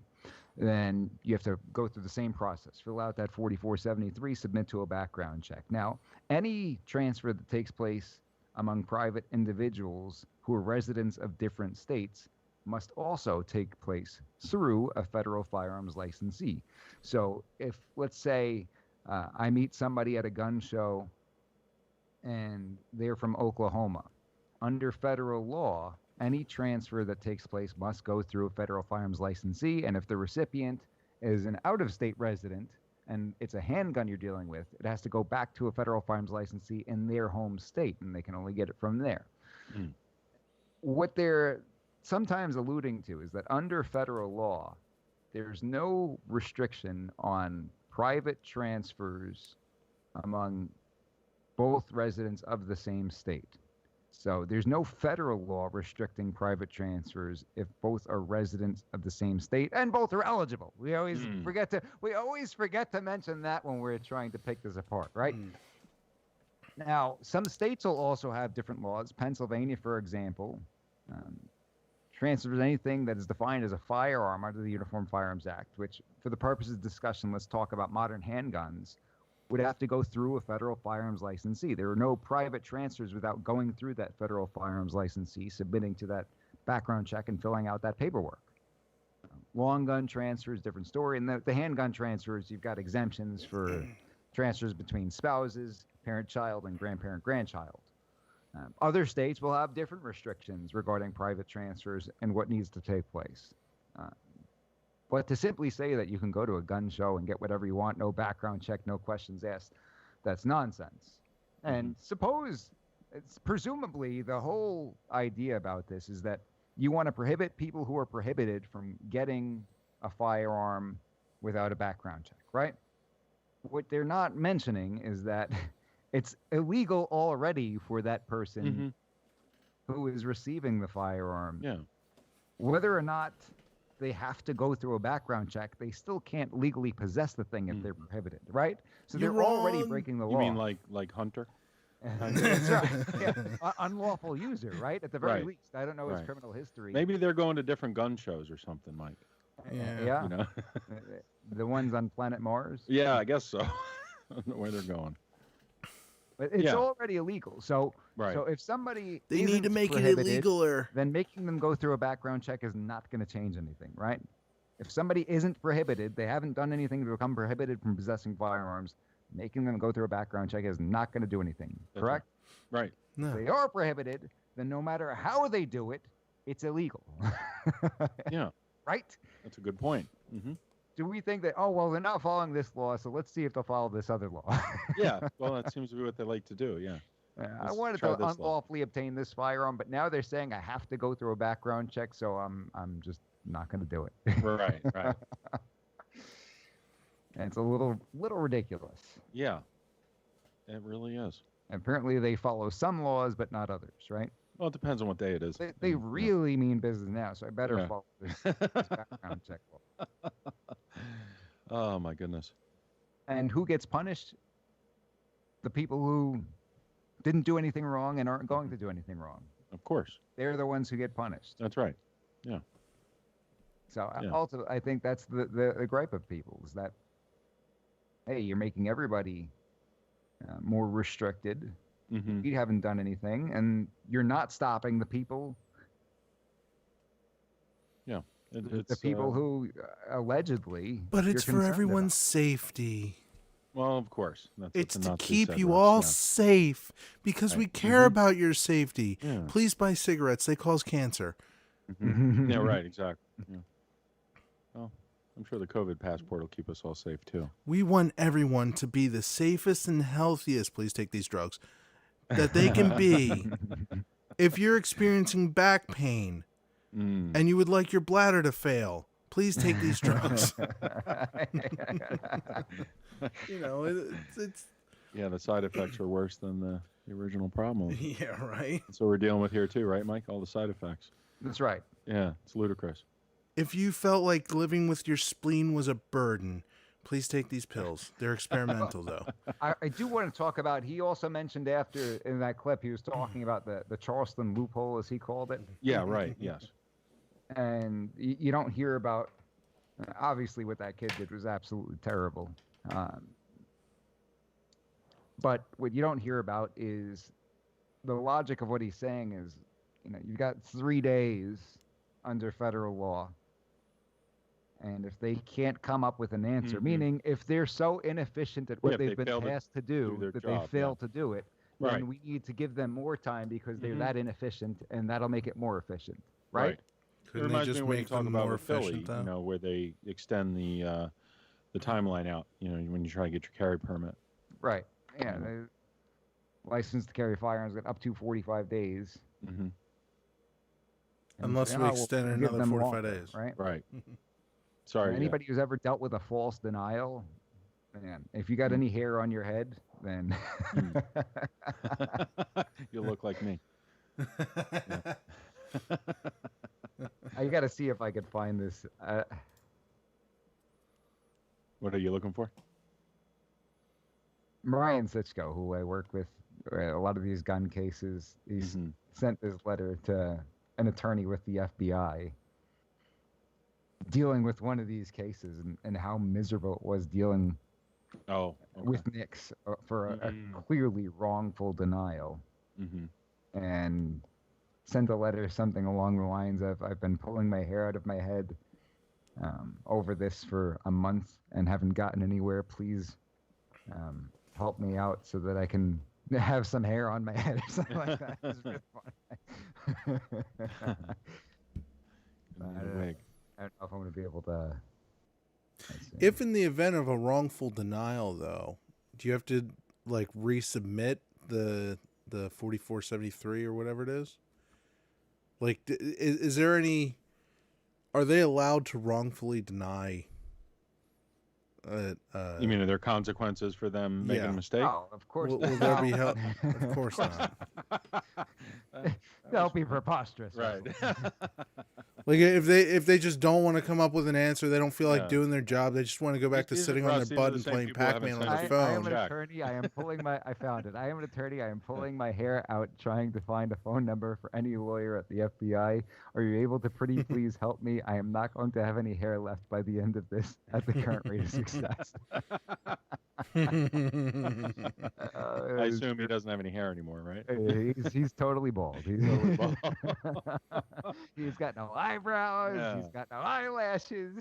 Then you have to go through the same process. Fill out that 4473, submit to a background check. Now, any transfer that takes place among private individuals who are residents of different states must also take place through a federal firearms licensee. So if, let's say, I meet somebody at a gun show and they're from Oklahoma, under federal law, any transfer that takes place must go through a federal firearms licensee. And if the recipient is an out-of-state resident and it's a handgun you're dealing with, it has to go back to a federal firearms licensee in their home state, and they can only get it from there. What they're sometimes alluding to is that under federal law, there's no restriction on private transfers among both residents of the same state. So there's no federal law restricting private transfers if both are residents of the same state and both are eligible. We always forget to mention that when we're trying to pick this apart, right? Now, some states will also have different laws. Pennsylvania, for example, transfers anything that is defined as a firearm under the Uniform Firearms Act, which, for the purposes of discussion, let's talk about modern handguns, would have to go through a federal firearms licensee. There are no private transfers without going through that federal firearms licensee, submitting to that background check and filling out that paperwork. Long gun transfers, different story. And the handgun transfers, you've got exemptions for transfers between spouses, parent-child, and grandparent-grandchild. Other states will have different restrictions regarding private transfers and what needs to take place. But to simply say that you can go to a gun show and get whatever you want, no background check, no questions asked, that's nonsense. And suppose, it's presumably the whole idea about this is that you want to prohibit people who are prohibited from getting a firearm without a background check, right? What they're not mentioning is that it's illegal already for that person who is receiving the firearm. Yeah. Whether or not they have to go through a background check, they still can't legally possess the thing if they're prohibited, right? So You're they're already wrong. breaking the You law. mean like Hunter? That's right. Yeah. Unlawful user, right? At the very Right. least. I don't know his Right. criminal history. Maybe they're going to different gun shows or something, Mike. Yeah. You know? The ones on planet Mars. Yeah, I guess so. I don't know where they're going. But it's Yeah. already illegal. So Right. so if somebody They need to isn't make it prohibited, illegaler. then making them go through a background check is not going to change anything, right? If somebody isn't prohibited, they haven't done anything to become prohibited from possessing firearms, making them go through a background check is not going to do anything, That's correct? Right. No. If they are prohibited, then no matter how they do it, it's illegal. Yeah. Right? That's a good point. Do we think that, oh, well, they're not following this law, so let's see if they'll follow this other law? Yeah. Well, that seems to be what they like to do. Yeah. I Let's wanted try to this law. unlawfully obtain this firearm, but now they're saying I have to go through a background check, so I'm just not going to do it. Right. Right. And it's a little ridiculous. Yeah. It really is. Apparently, they follow some laws, but not others, right? Well, it depends on what day it is. They really mean business now, so I better Yeah. follow this background check law. Oh my goodness. And who gets punished? The people who didn't do anything wrong and aren't going to do anything wrong. Of course. They're the ones who get punished. That's right. So Yeah. also, I think that's the gripe of people is that, hey, you're making everybody more restricted. Mm-hmm. You haven't done anything, and you're not stopping the people. Yeah. The people who allegedly. But you're it's for concerned everyone's safety. Well, of course. That's It's what the to Nazis keep said you once, all yeah. safe because we Right. care about your safety. Yeah. Please buy cigarettes. They cause cancer. Mhm. Yeah, right, exactly. Yeah. Well, I'm sure the COVID passport will keep us all safe too. We want everyone to be the safest and healthiest, please take these drugs, that they can be. If you're experiencing back pain Mm. and you would like your bladder to fail, please take these drugs. You know, it's Yeah, the side effects are worse than the original problem. yeah, right. That's what we're dealing with here too, right, Mike? All the side effects. That's right. Yeah, it's ludicrous. If you felt like living with your spleen was a burden, please take these pills. They're experimental, though. I do want to talk about. He also mentioned after in that clip he was talking about the Charleston loophole, as he called it. Yeah, right. Yes. And you don't hear about. Obviously, what that kid did was absolutely terrible. But what you don't hear about is the logic of what he's saying is, you've got 3 days under federal law. And if they can't come up with an answer, Mhm. meaning if they're so inefficient at Yeah, what if they've they been fail to tasked to do their that job, they fail yeah. to do it, Right. then we need to give them more time because they're Mhm. that inefficient, and that'll make it more efficient, right? It Couldn't they reminds just me when you make talk them about more with Philly, efficient, though? where they extend the timeline out, when you try to get your carry permit. Right. Yeah. Yeah. The license to carry firearms got up to 45 days. Mm-hmm. And Unless say, we "Oh, we'll extend it give another them 45 longer," days. Right. Right. Sorry. Anybody who's ever dealt with a false denial, man, if you got any hair on your head, then You look like me. I got to see if I could find this. What are you looking for? Brian Sitchko, who I work with a lot of these gun cases, he's Mhm. sent this letter to an attorney with the FBI dealing with one of these cases and how miserable it was dealing Oh. Okay. with Nix for a Mhm. clearly wrongful denial, Mm-hmm. and sent a letter something along the lines of, I've been pulling my hair out of my head over this for a month and haven't gotten anywhere. Please help me out so that I can have some hair on my head or something like that. It's really fun. Need a wig. I don't know if I'm going to be able to. Let's see. If in the event of a wrongful denial, though, do you have to like resubmit the 4473 or whatever it is? Like, is there any? Are they allowed to wrongfully deny? You mean are there consequences for them making a mistake? Oh, of course. Will there be help? Of course not. That'll be preposterous. Right. Like if they just don't want to come up with an answer, they don't feel like Yeah. doing their job. They just want to go back to These are sitting on Russ, their these are butt the and same playing people who haven't Pac-Man on sent their I am phone. an Jack. attorney. I am pulling my. I found it. I am an attorney. I am pulling my hair out, trying to find a phone number for any lawyer at the FBI. Are you able to pretty please help me? I am not going to have any hair left by the end of this at the current rate of success. I assume he doesn't have any hair anymore, right? He's totally bald. He's Totally bald. He's got no eyebrows. Yeah. He's got no eyelashes.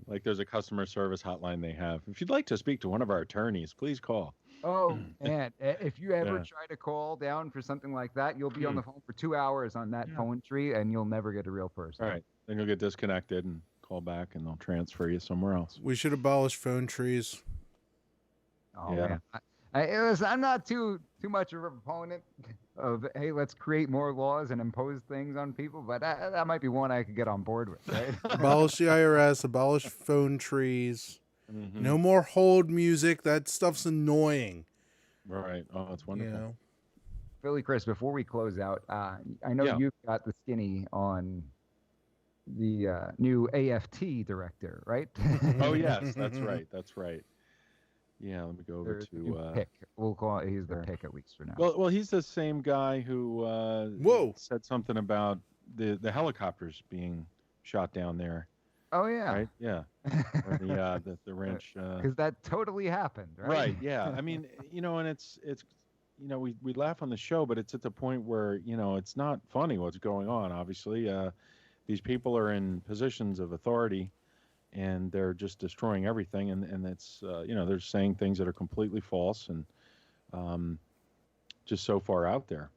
Like there's a customer service hotline they have. If you'd like to speak to one of our attorneys, please call. Oh, and if you ever Yeah. try to call down for something like that, you'll be on the phone for 2 hours on that phone tree, and you'll never get a real person. All right. Then you'll get disconnected and call back, and they'll transfer you somewhere else. We should abolish phone trees. Oh Yeah. man, I'm not too much of a proponent of hey, let's create more laws and impose things on people, but that might be one I could get on board with, right? Abolish the IRS. Abolish phone trees. Mhm. No more hold music. That stuff's annoying. Right. Oh, that's You wonderful. know. Philly Chris, before we close out, I know Yeah. you've got the skinny on the new AFT director, right? Oh, yes. That's right. That's right. Yeah. Let me go over There's the new to. pick. We'll call it. He's the sure. pick at least for now. Well, he's the same guy who Whoa. said something about the helicopters being shot down there. Oh yeah, Right? Yeah. Or the ranch. because that totally happened, right? Right. Yeah. I mean, and it's we laugh on the show, but it's at the point where it's not funny what's going on. Obviously, these people are in positions of authority, and they're just destroying everything, and it's they're saying things that are completely false and just so far out there.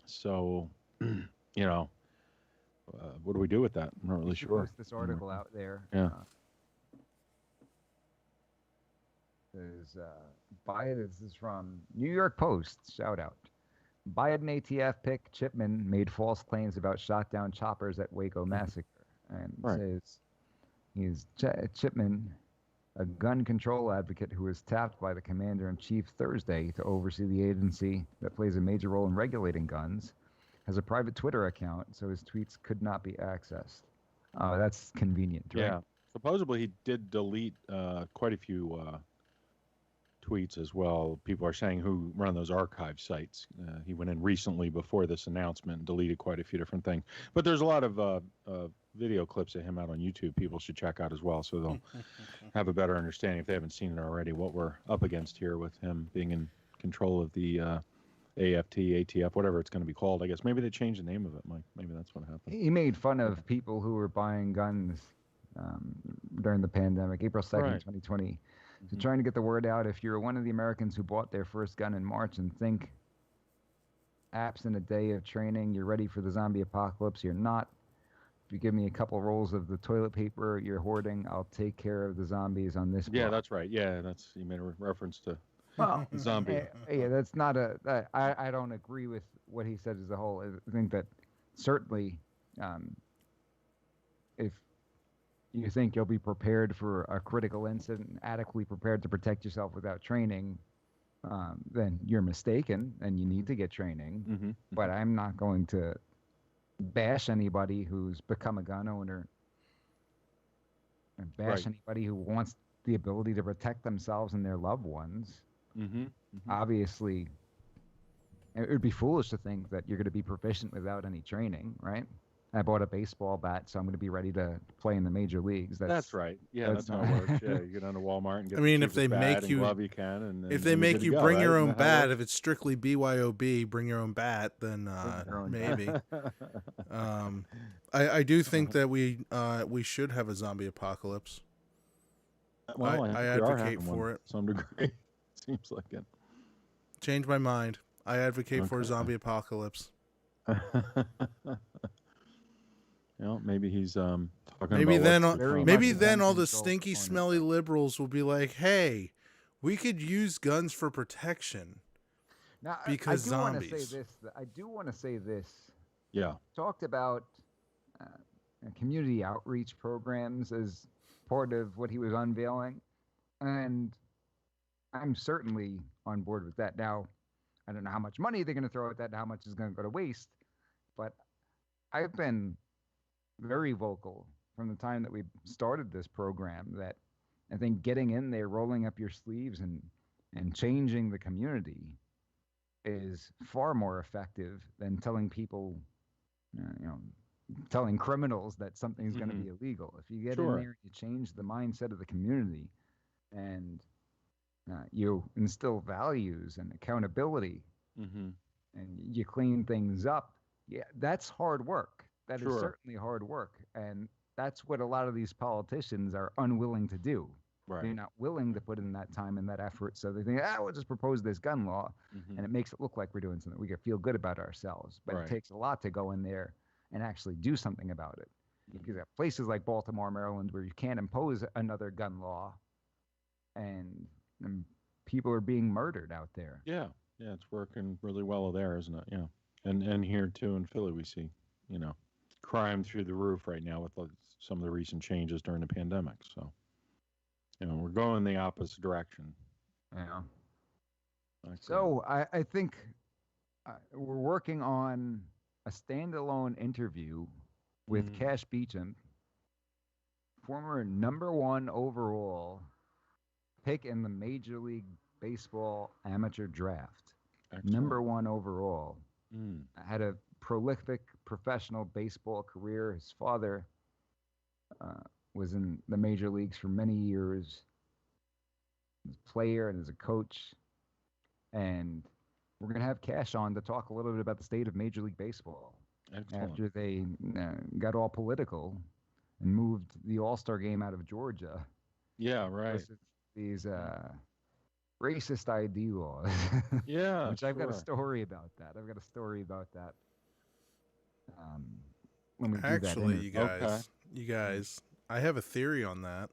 So, what do we do with that? I'm not really You should sure. post this article out there. Yeah. This is from New York Post. Shout out. Biden ATF pick Chipman made false claims about shot down choppers at Waco massacre, and Right. says he's Chipman, a gun control advocate who was tapped by the commander-in-chief Thursday to oversee the agency that plays a major role in regulating guns, has a private Twitter account, so his tweets could not be accessed. Oh, that's convenient, right? Yeah. Supposedly he did delete quite a few tweets as well. People are saying who run those archive sites. He went in recently before this announcement and deleted quite a few different things. But there's a lot of video clips of him out on YouTube people should check out as well, so they'll have a better understanding if they haven't seen it already what we're up against here with him being in control of the AFT, ATF, whatever it's going to be called. I guess maybe they changed the name of it, Mike. Maybe that's what happened. He made fun of people who were buying guns during the pandemic, April 2nd, Right. 2020. So trying to get the word out, if you're one of the Americans who bought their first gun in March and think absent a day of training, you're ready for the zombie apocalypse, you're not. If you give me a couple rolls of the toilet paper you're hoarding, I'll take care of the zombies on this Yeah, block. that's right. Yeah, you made a reference to Well, zombie. yeah, that's not I don't agree with what he said as a whole. I think that certainly, if you think you'll be prepared for a critical incident, and adequately prepared to protect yourself without training, then you're mistaken, and you need to get training. Mm-hmm. But I'm not going to bash anybody who's become a gun owner, and bash Right. anybody who wants the ability to protect themselves and their loved ones. Mm-hmm. Obviously, it would be foolish to think that you're going to be proficient without any training, right? I bought a baseball bat, so I'm going to be ready to play in the major leagues. That's right. Yeah, that's that's how it works. Yeah, you get down to Walmart and get I mean, the if they cheapest make bat and you- glove you can, and If then they you're make good to you go, bring right? your Isn't own that how it bat, works? if it's strictly BYOB, bring your own bat, then your own maybe. I do think that we should have a zombie apocalypse. Well, I think we are advocate having one for it. to some degree. Seems like it. Change my mind. I advocate for a Okay. zombie apocalypse. Maybe he's talking Maybe about then, what's to Very come. much maybe a then gun all the control stinky, proponent, smelly though. liberals will be like, "Hey, we could use guns for protection." Now, Because I do want to say zombies. this. I do want to say this. Yeah. Talked about uh, community outreach programs as part of what he was unveiling, and I'm certainly on board with that. Now, I don't know how much money they're going to throw at that and how much is going to go to waste, but I've been very vocal from the time that we started this program that I think getting in there, rolling up your sleeves, and changing the community is far more effective than telling people, telling criminals that something's going to be illegal. If you get in Sure. there and you change the mindset of the community, and you instill values and accountability, Mm-hmm. and you clean things up, yeah, that's hard work. That is Sure. certainly hard work, and that's what a lot of these politicians are unwilling to do. They're Right. not willing to put in that time and that effort, so they think, we'll just propose this gun law, Mm-hmm. and it makes it look like we're doing something. We can feel good about ourselves, but Right. it takes a lot to go in there and actually do something about it. Mm-hmm. Because at places like Baltimore, Maryland, where you can't impose another gun law, and people are being murdered out there. Yeah. Yeah. It's working really well there, isn't it? Yeah. And here too in Philly, we see crime through the roof right now with some of the recent changes during the pandemic. So we're going the opposite direction. Yeah. I agree. So I think we're working on a standalone interview with Mhm. Cash Beecham, former #1 overall pick in the Major League Baseball amateur draft. Excellent. #1 overall. Mm. Had a prolific professional baseball career. His father was in the major leagues for many years as a player and as a coach. And we're going to have Cash on to talk a little bit about the state of Major League Baseball Excellent. after they got all political and moved the All-Star game out of Georgia. Yeah. Right. Because of these racist ID laws. Yeah. Which I've got a sure. story about that. When we do that Actually, interview. you guys, I have a theory on that.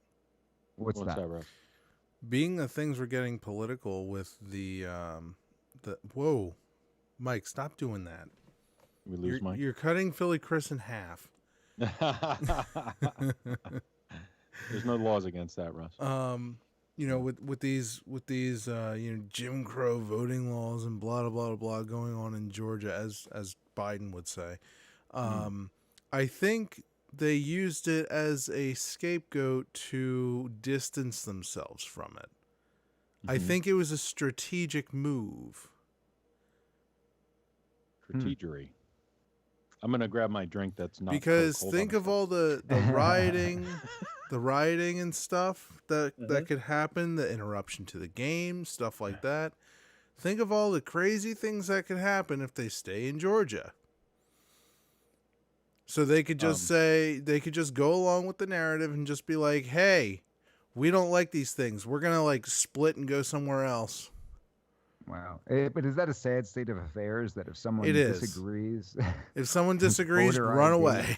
What's that? Russ? Being that things were getting political with the whoa, Mike, stop doing that. We lose Mike. You're cutting Philly Chris in half. There's no laws against that, Russ. With these Jim Crow voting laws and blah blah blah blah going on in Georgia, as Biden would say, I think they used it as a scapegoat to distance themselves from it. I think it was a strategic move. Strategery. I'm gonna grab my drink. That's not Because Coke. Hold think on a of all the rioting, the rioting and stuff that could happen, the interruption to the game, stuff like that. Think of all the crazy things that could happen if they stay in Georgia. So they could just they could just go along with the narrative and just be like, "Hey, we don't like these things. We're gonna split and go somewhere else." Wow. But is that a sad state of affairs that if someone It is. disagrees, If someone disagrees, Voter run ID. away.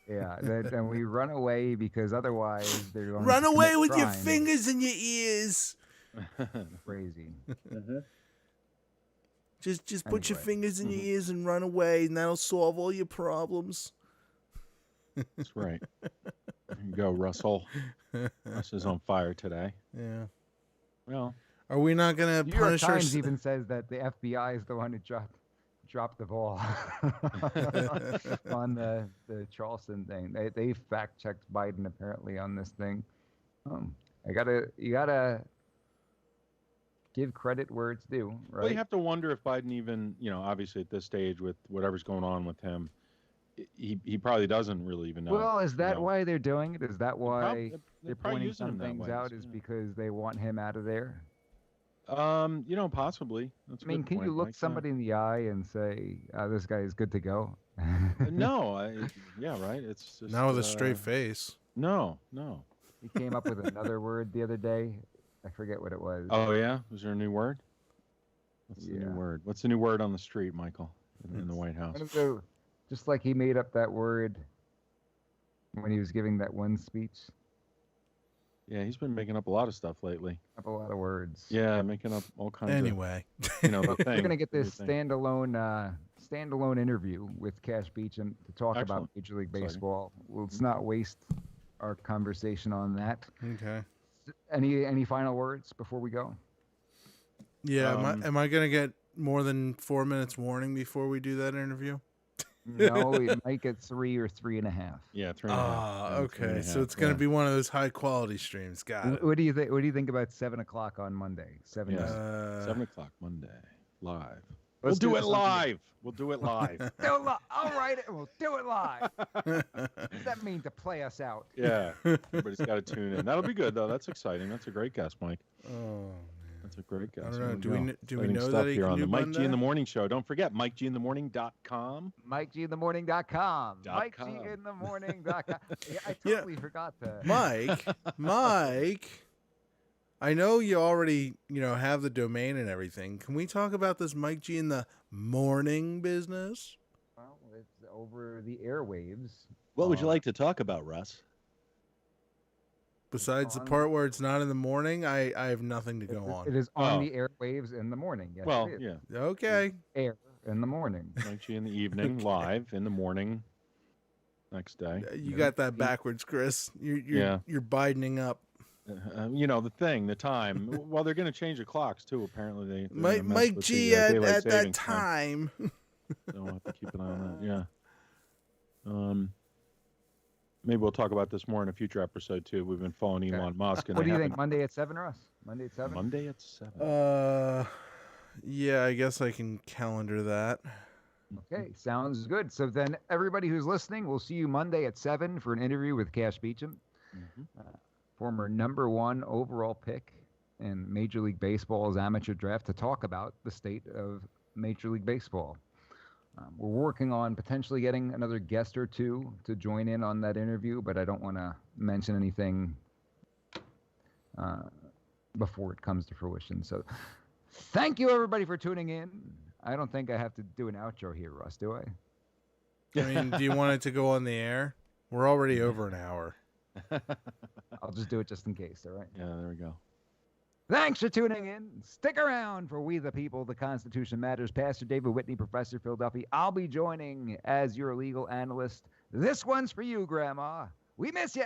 yeah, and we run away because otherwise they're going Run to away commit with your crimes? fingers in your ears. Crazy. Just put your Anyway. fingers in your ears and run away, and that'll solve all your problems. That's right. There you go, Russell. Russ is on fire today. Yeah. Well, Are we not gonna New York punish our? Times even says that the FBI is the one who dropped the ball on the Charleston thing. They fact checked Biden apparently on this thing. You gotta give credit where it's due, right? well, you have to wonder if Biden even, obviously at this stage with whatever's going on with him, he probably doesn't really even know. Well, is that why they're doing it? Is that why they're they're probably pointing using him some that things way, out? so, Is yeah. because they want him out of there? Possibly. That's a I mean, good can point, you look Mike, yeah. somebody in the eye and say, "This guy is good to go"? No, yeah, right. It's just Not with a straight face. No. He came up with another word the other day. I forget what it was. Oh yeah, was there a new word? What's the new Yeah. word? What's the new word on the street, Michael, in the White House? One of the- just like he made up that word when he was giving that one speech. Yeah, he's been making up a lot of stuff lately. Up a lot of words. Yeah, making up all kinds Anyway, of, the We're thing. gonna get this everything. standalone interview with Cash Beecham to talk about Excellent. Major League Exciting. Baseball. Let's not waste our conversation on that. okay. Any final words before we go? Yeah, Um, am I gonna get more than 4 minutes warning before we do that interview? No, it might get 3 or 3.5. Yeah, 3.5. Yeah, Okay. 3.5, So it's gonna yeah. be one of those high quality streams. Got it. What do you think? What do you think about 7 o'clock on Monday? 7. Yeah. Eastern? 7 o'clock Monday, live. Let's we'll do do it something- live. We'll do it live. Do it li- I'll write it. We'll do it live. What does that mean to play us out? Yeah, everybody's got to tune in. That'll be good though. That's exciting. That's a great guest, Mike. Oh, That's a great guest. I don't There know. we Do we go. do we Exciting know stuff that he here can on the do Mike G in the Monday? Morning Show? Don't forget MikeGinthemorning.com. MikeGinthemorning.com. .com. MikeGinthemorning.com. Yeah, I totally forgot that. Mike, I know you already, have the domain and everything. Can we talk about this Mike G in the morning business? Well, it's over the airwaves. What would you like to talk about, Russ? Besides the On- part where it's not in the morning, I have nothing to go It on. is on Oh. the airwaves in the morning. Yes, Well, it is. yeah, Okay. Air in the morning. Mike G in the evening, live in the morning, next day. You got that backwards, Chris. Yeah. You're Bidening up. The time. Well, they're going to change the clocks too. Apparently, they're Mike, gonna mess Mike with G the, at daylight that savings time. So we'll have to keep an eye on that. Yeah. Maybe we'll talk about this more in a future episode too. We've been following Okay. Elon Musk. And What do they you think? haven't- Monday at 7, Russ? Monday at 7? Monday at 7. Yeah, I guess I can calendar that. Okay, sounds good. So then, everybody who's listening, we'll see you Monday at 7 for an interview with Cash Beecham, Mhm. former #1 overall pick in Major League Baseball's amateur draft, to talk about the state of Major League Baseball. We're working on potentially getting another guest or two to join in on that interview, but I don't want to mention anything before it comes to fruition. So thank you, everybody, for tuning in. I don't think I have to do an outro here, Russ, do I? I mean, do you want it to go on the air? We're already over an hour. I'll just do it just in case, all right? Yeah, there we go. Thanks for tuning in. Stick around for We the People, The Constitution Matters. Pastor David Whitney, Professor Philadelphia. I'll be joining as your legal analyst. This one's for you, Grandma. We miss you,